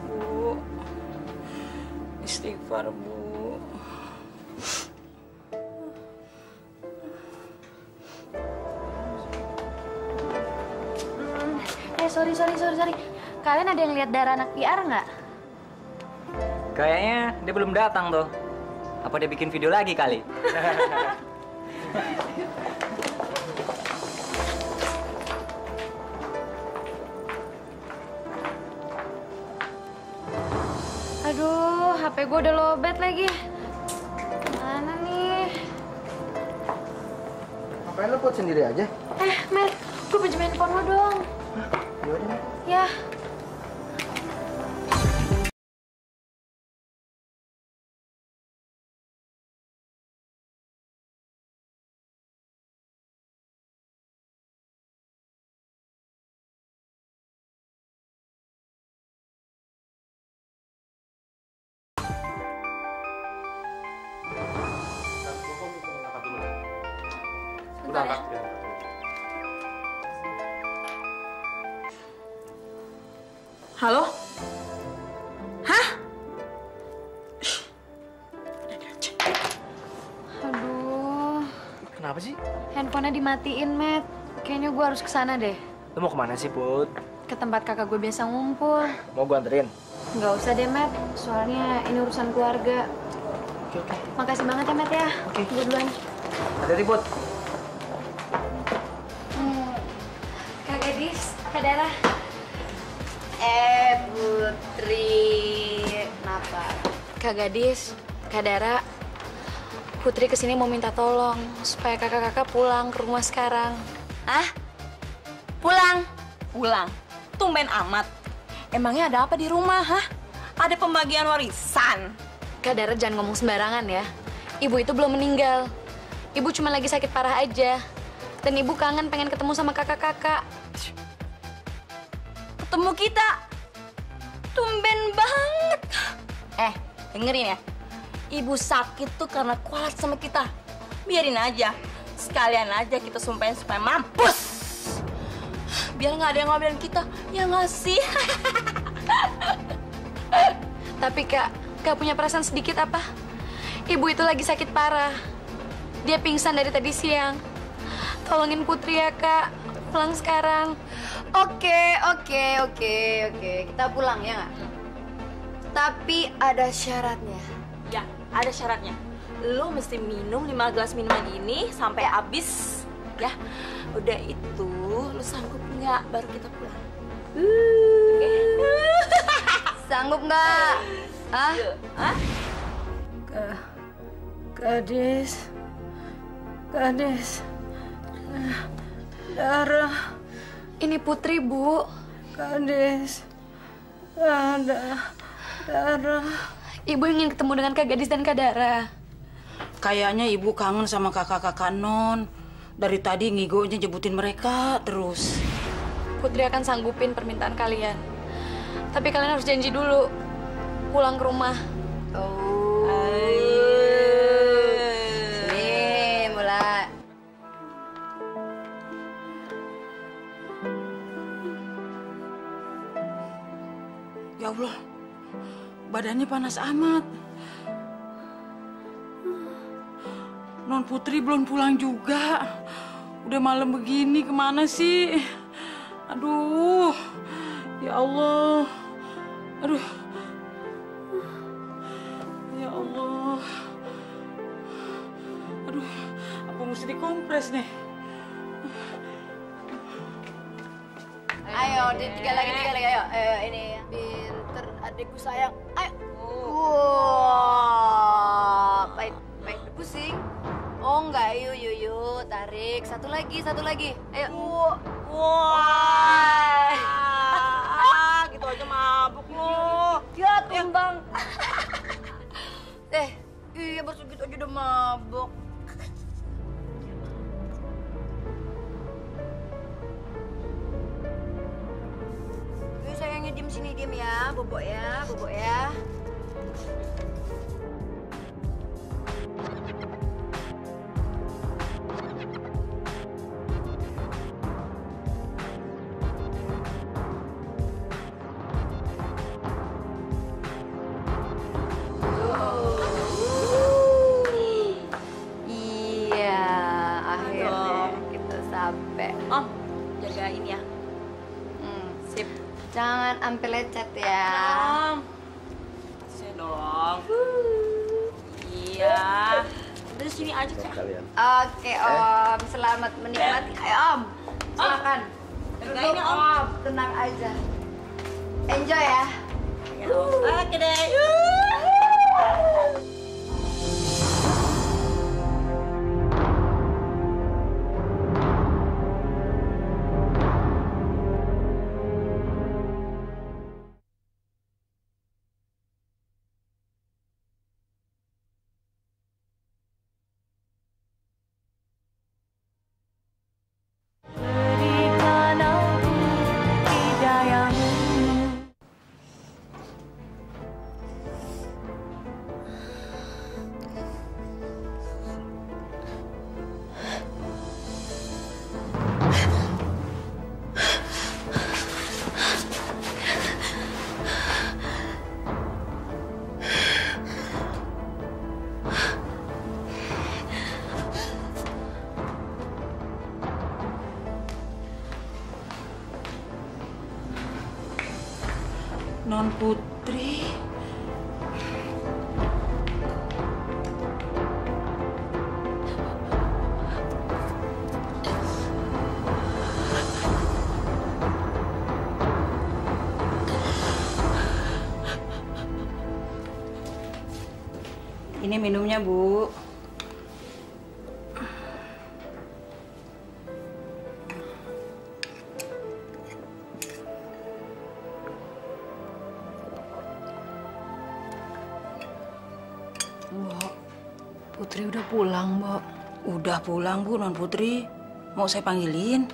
Bu, istighfar, Bu. Sorry. Kalian ada yang lihat Dara anak PR nggak? Kayaknya dia belum datang tuh. Apa dia bikin video lagi kali? Aduh, HP gue udah lowbat lagi. Mana nih? Apa Ngapain lo Put sendiri aja? Matt, gue pinjemin handphone lo dong. Yaudah, Matt. Ya. Udah angkat. Halo? Hah? Aduh, Kenapa sih? handphonenya dimatiin, Matt. Kayaknya gue harus kesana deh. Lo mau kemana sih, Put? Ke tempat kakak gue biasa ngumpul. Mau gue anterin? Nggak usah deh, Matt. Soalnya ini urusan keluarga. Oke. Makasih banget ya, Matt ya. Oke. Gue duluan. Hati-hati, Put. Kak Gadis, Kak Dara. Putri. Kenapa? Kak Gadis, Kak Dara. Putri kesini mau minta tolong supaya kakak-kakak pulang ke rumah sekarang. Hah? Pulang? Pulang? Tumben amat. Emangnya ada apa di rumah, hah? Ada pembagian warisan? Kak Dara jangan ngomong sembarangan ya. Ibu itu belum meninggal. Ibu cuma lagi sakit parah aja. Dan ibu kangen pengen ketemu sama kakak-kakak. Ketemu kita? Tumben banget. Dengerin ya. Ibu sakit tuh karena kualat sama kita. Biarin aja. Sekalian aja kita sumpahin supaya mampus. Biar nggak ada yang ngomelin kita. Ya nggak sih? Tapi Kak punya perasaan sedikit apa? Ibu itu lagi sakit parah. Dia pingsan dari tadi siang. Tolongin Putri ya, Kak. Pulang sekarang. Oke. Kita pulang ya nggak? Tapi ada syaratnya. Ya, ada syaratnya. Lu mesti minum 5 gelas minuman ini sampai habis. Ya, udah itu lu sanggup nggak baru kita pulang. Oke. Sanggup nggak? Hah? Hah? Gadis. Dara. Ini Putri, Bu. Gadis. Ada. Dara. Ibu ingin ketemu dengan Kak Gadis dan Kak Dara. Kayaknya ibu kangen sama kakak-kakak Non. Dari tadi ngigonya jebutin mereka terus. Putri akan sanggupin permintaan kalian. Tapi kalian harus janji dulu. Pulang ke rumah. Sini, mulai. Ya Allah, badannya panas amat. Non Putri belum pulang juga. Udah malam begini, kemana sih? Aduh, ya Allah. Aduh. Ya Allah. Aduh, apa mesti dikompres nih? Ayo, tiga lagi, ayo. Ini pinter adikku sayang. Ayo. Wow, pahit pusing. Oh enggak, yuk, tarik. Satu lagi. Ayo. Wah. Gitu aja mabuk lu. Ya, tumbang. Iya baru segitu aja udah mabok. Sayangnya diem sini, diem ya, bobok ya. Iya, akhirnya kita sampai. Om, jagain ya. Sip. Jangan sampai lecet ya. Saya dong. Iya. Udah sini aja kak. Oke Om, selamat menikmati. Ayo Om, silakan. Jagain ya Om. Tenang aja. Enjoy ya. Oke deh. Non Putri. Ini minumnya, Bu. Mbok, Putri udah pulang, Mbok. Udah pulang, Bu, Non Putri. Mau saya panggilin?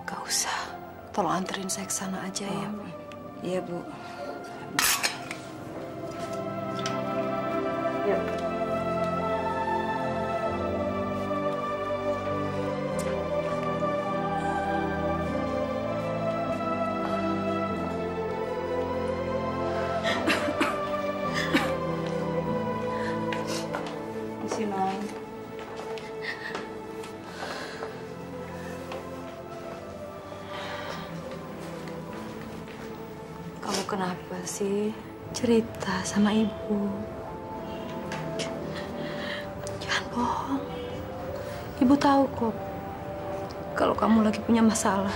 Gak usah. Tolong anterin saya ke sana aja ya. Iya, Bu. Isi, Non. Kamu kenapa sih? Cerita sama ibu. Jangan bohong. Ibu tahu kok kalau kamu lagi punya masalah.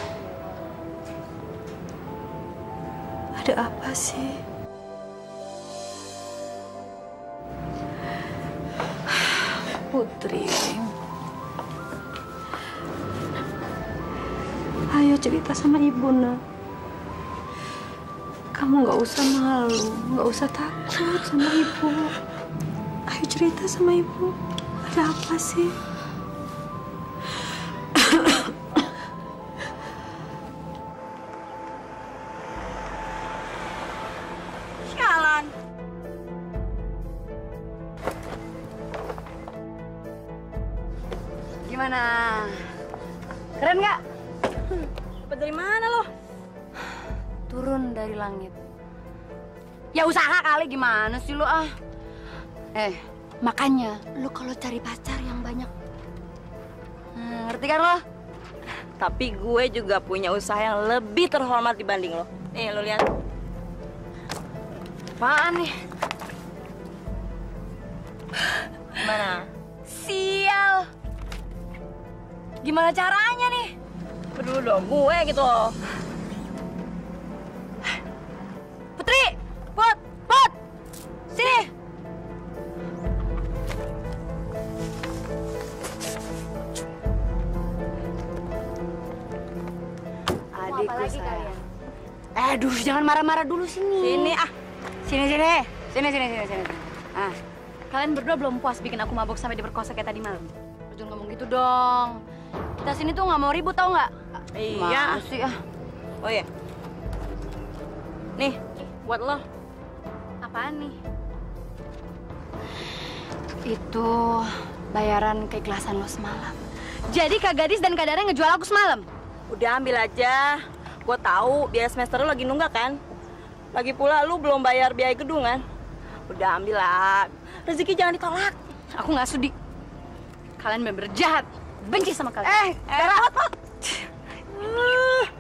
Ada apa sih? Putri. Ayo cerita sama ibu, nak. Kamu nggak usah malu, nggak usah takut sama ibu. Ayo cerita sama ibu. Ada apa sih? Sialan. Gimana? Keren nggak? Dapat dari mana lo? Turun dari langit. Ya usaha kali, gimana sih lu ah? Makanya lu kalau cari pacar yang banyak. Ngerti kan lo? Tapi gue juga punya usaha yang lebih terhormat dibanding lo. Nih, lo lihat. Apaan nih? Gimana? Sial. Gimana caranya nih? Peduli dong gue gitu loh. Putri! Put! Sini! Adikku sayang. Aduh, jangan marah-marah dulu sini. Sini ah. Sini. Ah, kalian berdua belum puas bikin aku mabok sampai diperkosa kayak tadi malam. Jangan ngomong gitu dong. Kita sini tuh nggak mau ribut, tau nggak? Iya. Mana sih ah. Oh iya. Nih, buat lo. Apaan nih? Itu bayaran keikhlasan lo semalam. Jadi Kak Gadis dan Kak Dara ngejual aku semalam? Udah ambil aja. Gue tahu biaya semester lo lagi nunggak kan. Lagi pula lu belum bayar biaya gedung kan. Udah ambil lah. Rezeki jangan ditolak. Aku nggak sudi. Kalian bener jahat. Benci sama kalian. Dara.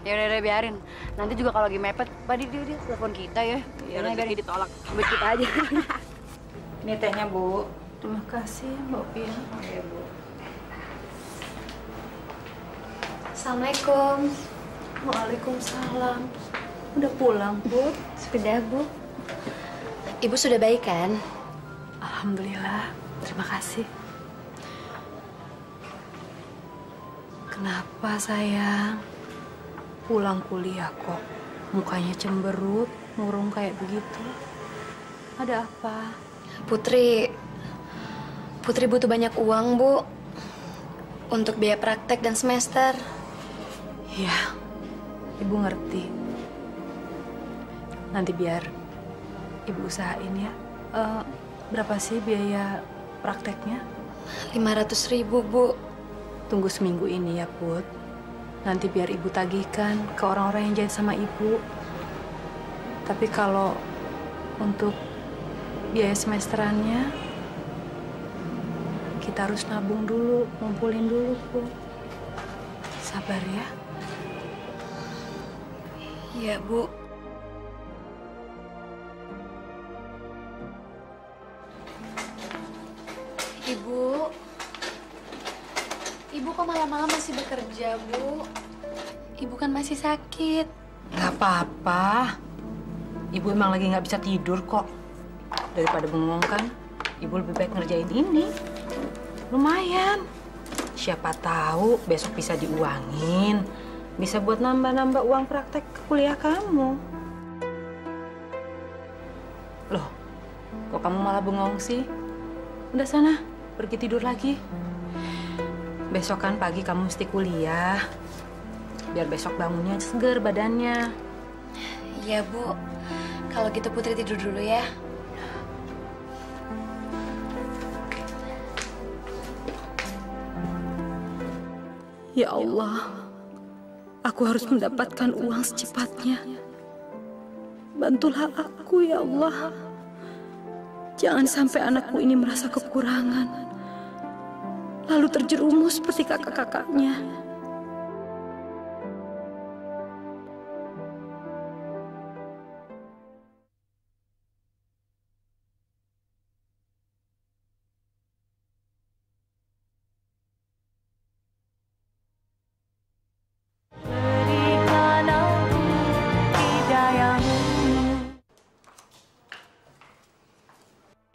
Ya udah biarin. Nanti juga kalau lagi mepet, dia telepon kita ya. Ya rezeki ditolak. Buat kita aja. Ini tehnya, Bu. Terima kasih, Mbak Pia. Iya, Bu. Assalamualaikum. Waalaikumsalam. Udah pulang, Bu? Sudah, Bu. Ibu sudah baik kan? Alhamdulillah. Terima kasih. Kenapa, sayang? Pulang kuliah kok mukanya cemberut, murung kayak begitu. Ada apa? Putri butuh banyak uang, Bu. Untuk biaya praktek dan semester. Iya, Ibu ngerti. Nanti biar Ibu usahain ya. Berapa sih biaya prakteknya? 500.000, Bu. Tunggu seminggu ini ya, Put. Nanti biar Ibu tagihkan ke orang-orang yang jahit sama Ibu. Tapi kalau untuk biaya semesterannya, kita harus nabung dulu, ngumpulin dulu, Put. Sabar ya. Iya, Bu. kok malam-malam masih bekerja, Bu? Ibu kan masih sakit. Nggak apa-apa. Ibu emang lagi nggak bisa tidur kok. Daripada bengong kan, Ibu lebih baik ngerjain ini. Lumayan. Siapa tahu besok bisa diuangin. Bisa buat nambah-nambah uang praktek kuliah kamu. Loh, kok kamu malah bengong sih? Udah sana, pergi tidur lagi. Besok kan pagi kamu mesti kuliah. Biar besok bangunnya seger badannya. Iya, Bu. Kalau gitu Putri tidur dulu ya. Ya Allah, aku harus mendapatkan uang secepatnya. Bantulah aku ya Allah. Jangan sampai anakku ini merasa kekurangan, lalu terjerumus seperti kakak-kakaknya.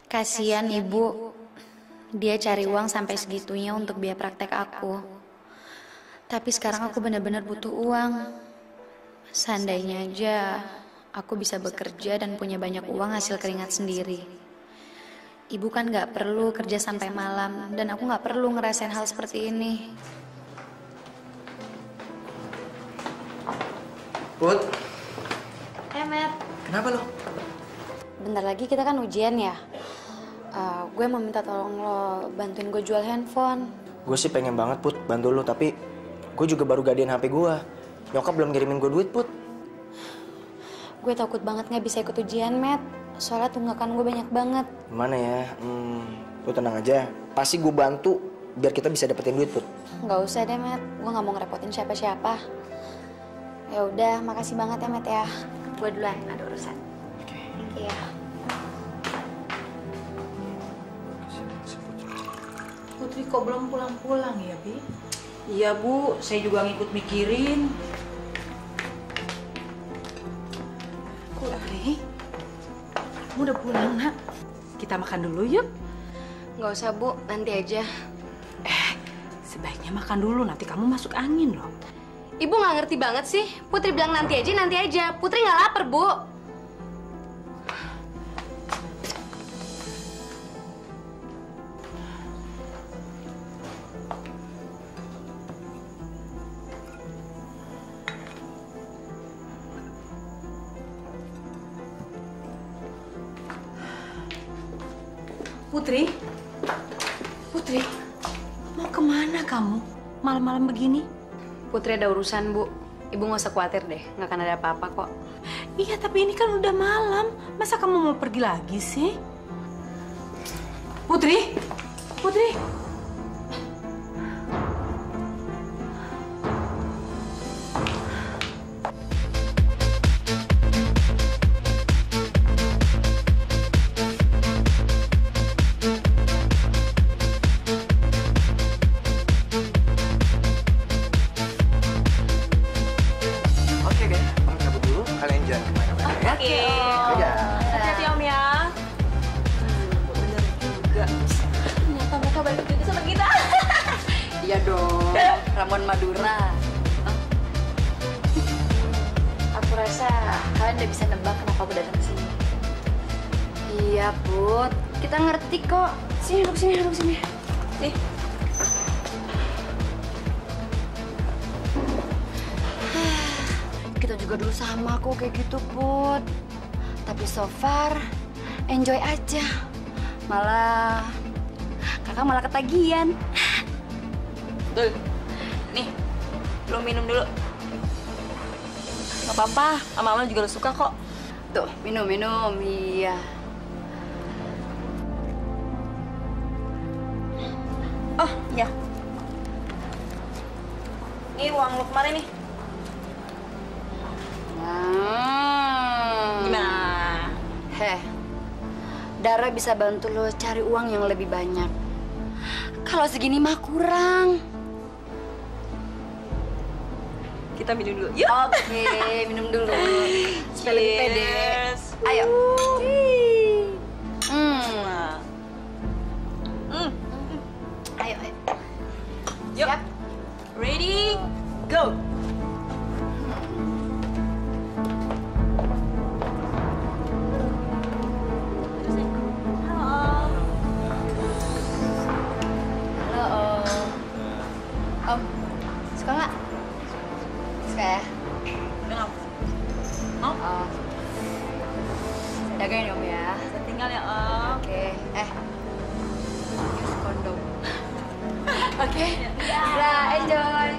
Kasihan Ibu. Dia cari uang sampai segitunya untuk biaya praktek aku. Tapi sekarang aku benar-benar butuh uang. Seandainya aja aku bisa bekerja dan punya banyak uang hasil keringat sendiri. Ibu kan gak perlu kerja sampai malam, dan aku gak perlu ngerasain hal seperti ini. Put, Matt. kenapa lo? Bentar lagi kita kan ujian ya. Gue mau minta tolong lo bantuin gue jual handphone. Gue sih pengen banget, Put, bantu lo. Tapi gue juga baru gadein HP gue. Nyokap belum kirimin gue duit, Put. Gue takut banget gak bisa ikut ujian, Matt. Soalnya tunggakan gue banyak banget. Gimana ya? Lo tenang aja. Pasti gue bantu biar kita bisa dapetin duit, Put. Gak usah deh, Matt. Gue gak mau ngerepotin siapa-siapa. Ya udah, makasih banget ya, Matt ya. Gue duluan, ada urusan. Oke. Thank you ya. Putri kok belum pulang-pulang ya, Bi? Iya, Bu. Saya juga ngikut mikirin. Putri, kamu udah pulang, Nak? Kita makan dulu yuk. Gak usah, Bu. Nanti aja. Sebaiknya makan dulu, nanti kamu masuk angin loh. Ibu gak ngerti banget sih. Putri bilang nanti aja, nanti aja. Putri gak lapar, Bu. Putri? Putri? Mau kemana kamu? Malam-malam begini? Putri ada urusan, Bu. Ibu gak usah khawatir deh. Gak akan ada apa-apa kok. Iya, tapi ini kan udah malam. Masa kamu mau pergi lagi sih? Putri? Putri? Iya dong, Ramon Madura. Aku rasa kalian udah bisa nebak kenapa aku datang ke sini. Iya, Put. Kita ngerti kok. Sini, duduk sini, duduk sini. Nih. Kita juga dulu sama kok kayak gitu, Put. Tapi so far, enjoy aja. Kakak malah ketagihan. Tuh, nih, lo minum dulu. Gak apa-apa, Mama juga lo suka kok. Tuh, minum, iya. Oh, iya. Ini uang lo kemarin nih. Gimana? Dara bisa bantu lo cari uang yang lebih banyak. Kalau segini mah kurang. kita minum dulu. Yuk. Oke, minum dulu. Supaya lebih pede. Cheers. Ayo. Ayo, ayo. Yuk. Siap. Ready, go. Halo, Om. Om, suka nggak? Suka ya? Om. Oh. Jagain Om ya. Tinggal ya, Om. Oke, use kondom. Oke, udah enjoy.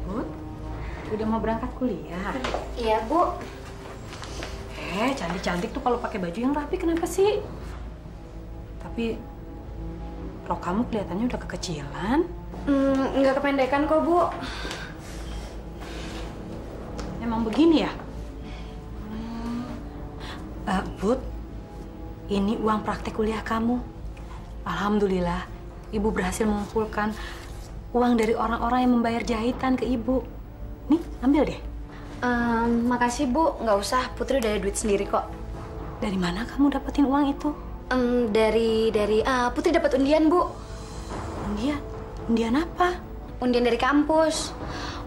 Bud, udah mau berangkat kuliah? Iya, Bu. Cantik-cantik tuh kalau pakai baju yang rapi, kenapa sih? Tapi rok kamu kelihatannya udah kekecilan. Nggak kependekan kok, Bu. Emang begini ya? Bud, ini uang praktek kuliah kamu. Alhamdulillah, Ibu berhasil mengumpulkan uang dari orang-orang yang membayar jahitan ke Ibu. Nih, ambil deh. Makasih, Bu. Nggak usah, Putri udah ada duit sendiri kok. Dari mana kamu dapetin uang itu? Dari Putri dapat undian, Bu. Undian? Undian apa? Undian dari kampus.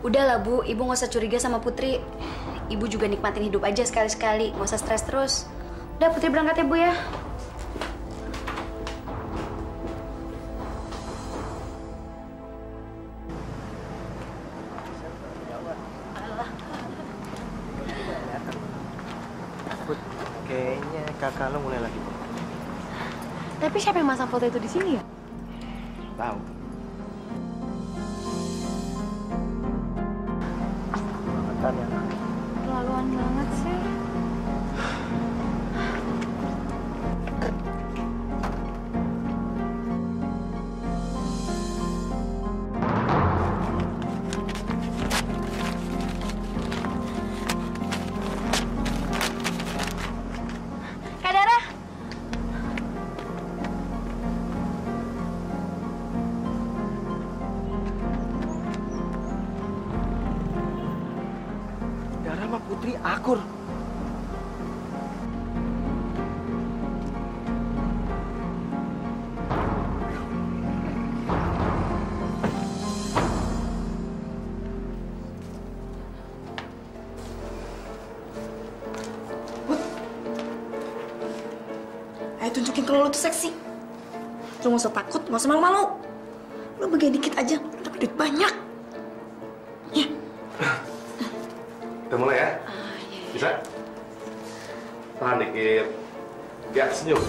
Udahlah, Bu. Ibu nggak usah curiga sama Putri. Ibu juga nikmatin hidup aja sekali-sekali. Nggak usah stres terus. Udah, Putri berangkat ya, Bu ya. Kayaknya kakak lo mulai lagi. Tapi siapa yang masang foto itu di sini ya? Tahu. Makan ya. Keterlaluan banget sih. Kak Dara. Dara sama Putri akur. Ayo tunjukin kalau lo tuh seksi. Lo nggak usah takut, nggak usah malu-malu. Lo begini dikit aja, lo dapat duit banyak. Ya. Kita mulai ya? Bisa? Tahan dikit. Ya, senyum.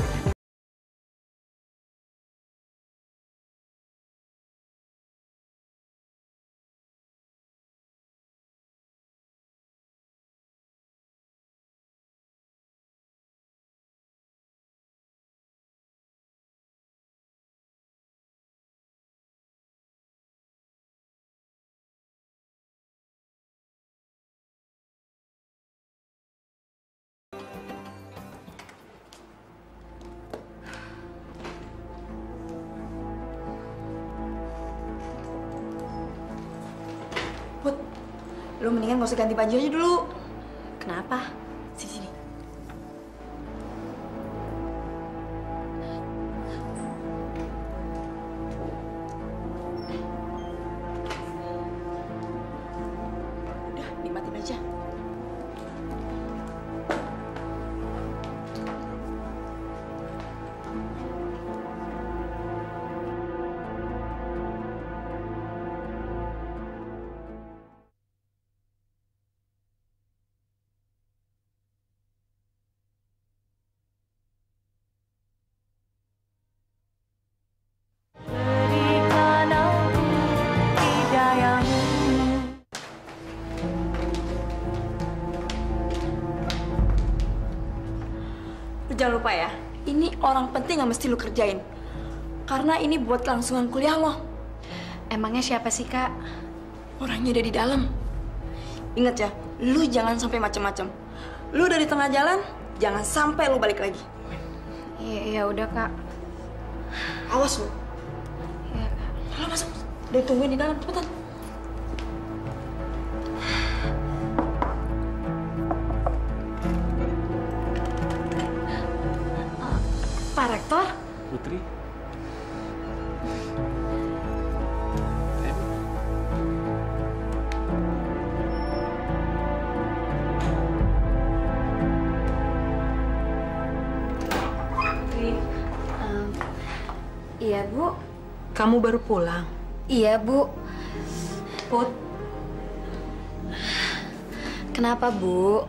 Put, lo mendingan nggak usah ganti baju aja dulu. Kenapa? Sini, sini. Udah, nikmatin aja. jangan lupa ya, ini orang penting yang mesti lu kerjain. Karena ini buat kelangsungan kuliah lo. Emangnya siapa sih, Kak? Orangnya ada di dalam. Ingat ya, lu jangan sampai macem-macem. Lu udah di tengah jalan, jangan sampai lu balik lagi. Iya, udah, Kak. Awas lu. Iya, Kak. Halo, masuk. Udah tungguin di dalam, cepetan. Pak Rektor? Putri. Iya, Bu. Kamu baru pulang? Iya, Bu. Put. Kenapa, Bu?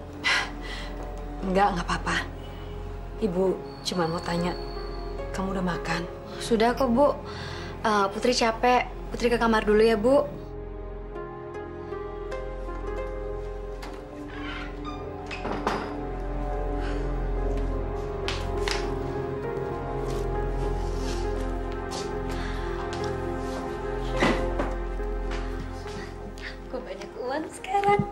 Nggak apa-apa. Ibu cuma mau tanya, kamu udah makan? Sudah kok, Bu. Putri capek. Putri ke kamar dulu ya, Bu. Kok banyak uang sekarang?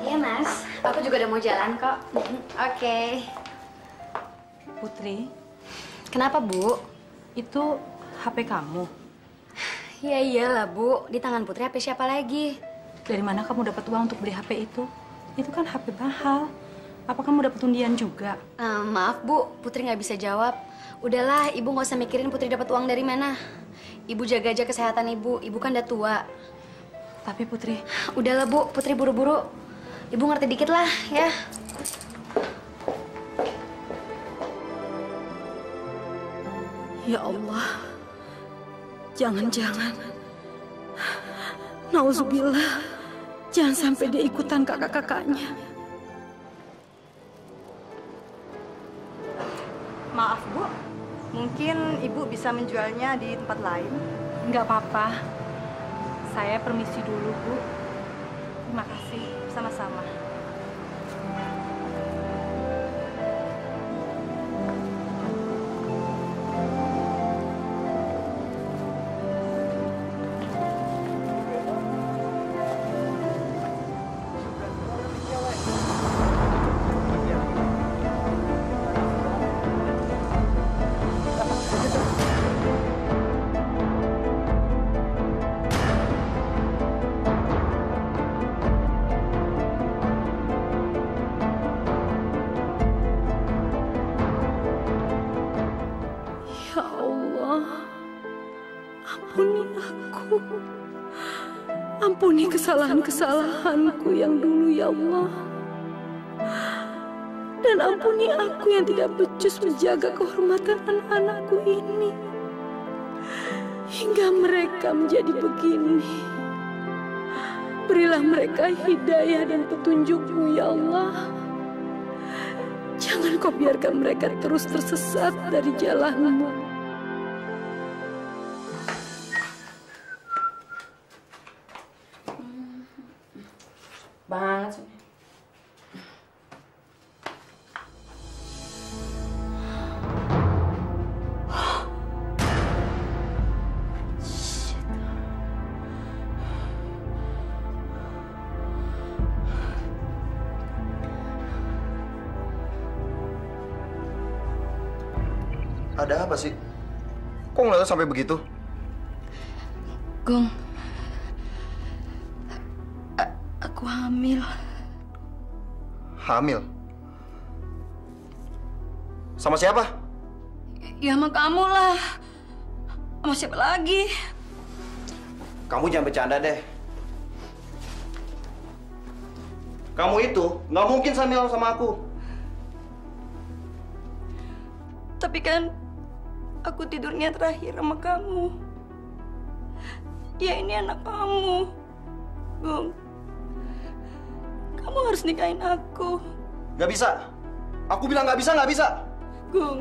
Iya, Mas. Aku juga udah mau jalan kok. Oke. Putri, Kenapa, Bu? itu HP kamu. Ya iyalah, Bu. Di tangan Putri HP siapa lagi? Dari mana kamu dapat uang untuk beli HP itu? Itu kan HP mahal. Apa kamu dapat undian juga? Maaf, Bu. Putri nggak bisa jawab. Udahlah, Ibu nggak usah mikirin Putri dapat uang dari mana. Ibu jaga aja kesehatan Ibu. Ibu kan udah tua. Tapi Putri... Udahlah, Bu. Putri buru-buru. Ibu ngerti dikit lah, ya. Ya Allah, jangan-jangan, nauzubillah, jangan sampai dia ikutan kakak-kakaknya. Maaf, Bu. Mungkin Ibu bisa menjualnya di tempat lain. Nggak apa-apa. Saya permisi dulu, Bu. Terima kasih. Sama-sama. Ya Allah, ampuni aku. Ampuni kesalahan-kesalahanku yang dulu, ya Allah. Dan ampuni aku yang tidak becus menjaga kehormatan anak-anakku ini. Hingga mereka menjadi begini. Berilah mereka hidayah dan petunjuk-Mu, ya Allah. Jangan Kau biarkan mereka terus tersesat dari jalan-Mu. Banget sih. Ada apa sih? Kok ngeliatnya sampai begitu? Gong, aku hamil. Hamil? Sama siapa? Ya sama kamu lah. Sama siapa lagi? Kamu jangan bercanda deh. Kamu itu nggak mungkin hamil sama aku. Tapi kan aku tidurnya terakhir sama kamu. Ya ini anak kamu. Gung, kamu harus nikahin aku. Nggak bisa. Aku bilang nggak bisa, nggak bisa. Gung,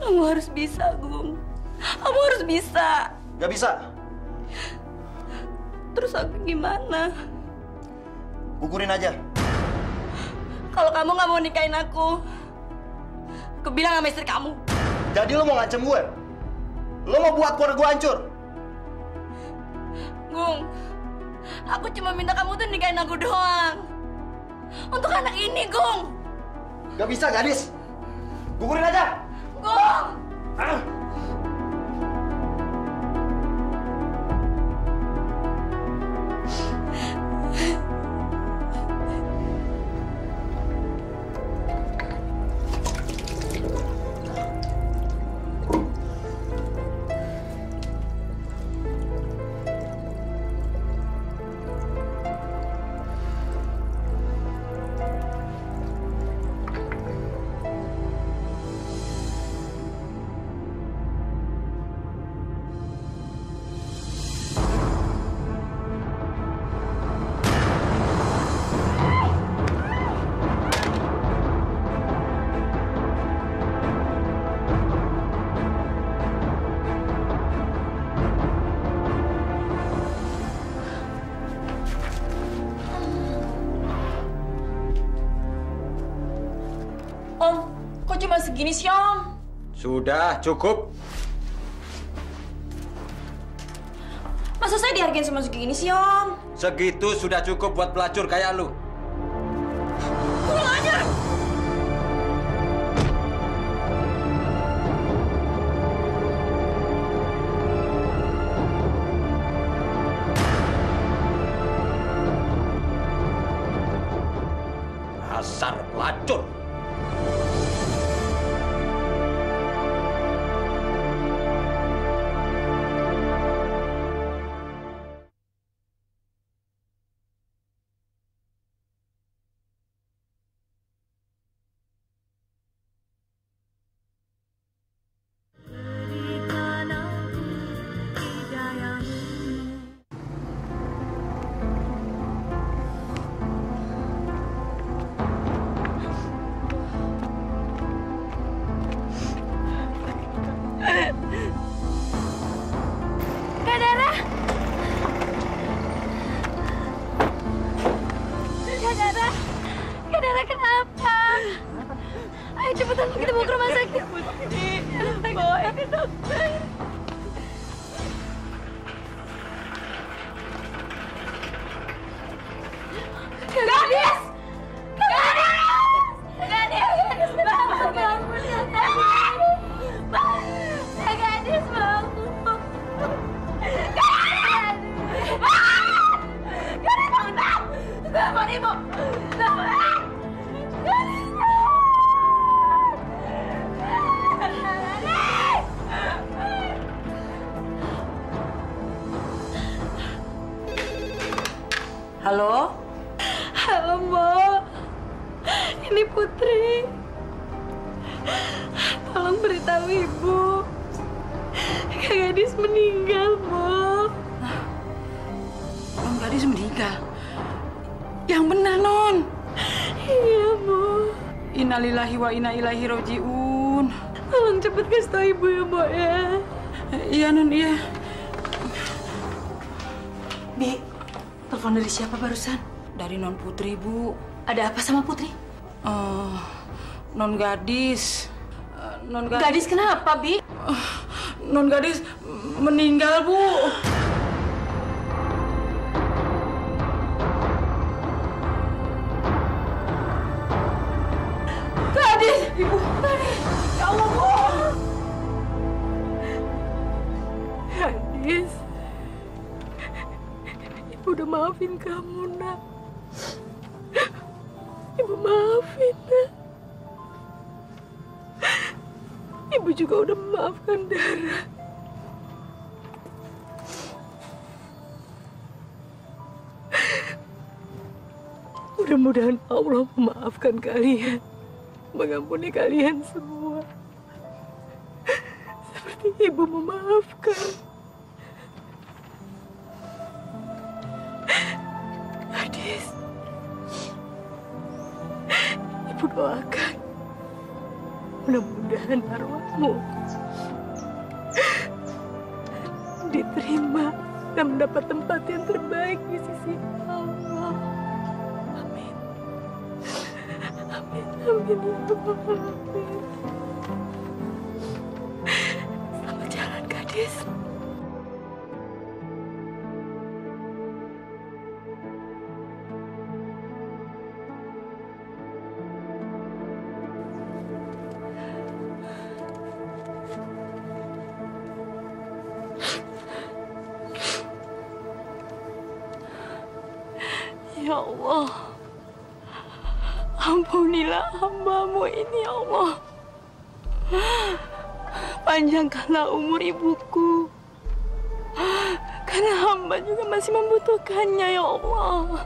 Kamu harus bisa, Gung. Kamu harus bisa. Gak bisa. Terus aku gimana? Gugurin aja. Kalau kamu nggak mau nikahin aku bilang sama istri kamu. Jadi lo mau ngancem gue? Lo mau buat keluarga gue hancur? Gung, aku cuma minta kamu tuh nikahin aku doang. Untuk anak ini, Gung. Gak bisa, gadis. Gugurin aja. Gung! Om, kok cuma segini sih, Om? Sudah, cukup. Masa saya dihargain cuma segini sih, Om? Segitu sudah cukup buat pelacur kayak lu. Kurang ajar! Dasar pelacur. Halo? Halo, Mbak. Ini Putri. Tolong beritahu Ibu. Kak Gadis meninggal, Mbak. Non Gadis meninggal? Yang benar, Non. Iya, Bu. Innalillahi wa inna ilaihi roji'un. Tolong cepet kasih tahu Ibu ya, Mbak ya. Iya, Non, iya. Bi, telepon dari siapa barusan? Dari Non Putri, Bu. Ada apa sama Putri? Non Gadis. Gadis kenapa, Bi? Non Gadis meninggal, Bu. Gadis! Ibu! Gadis! Ya Allah, Bu! Gadis. Ibu udah maafin kamu, Nak. Ibu maafin, Nak. Ibu juga udah memaafkan Dara. Mudah-mudahan Allah memaafkan kalian, mengampuni kalian semua. Seperti Ibu memaafkan. Gadis, Ibu doakan Mudah-mudahan arwahmu diterima dan mendapat tempat yang terbaik di sisi Allah. Amin. Amin. Amin ya Allah. Amin. Selamat jalan, gadis. Ya Allah, ampunilah hamba-Mu ini, ya Allah. Panjangkanlah umur ibuku, karena hamba juga masih membutuhkannya, ya Allah.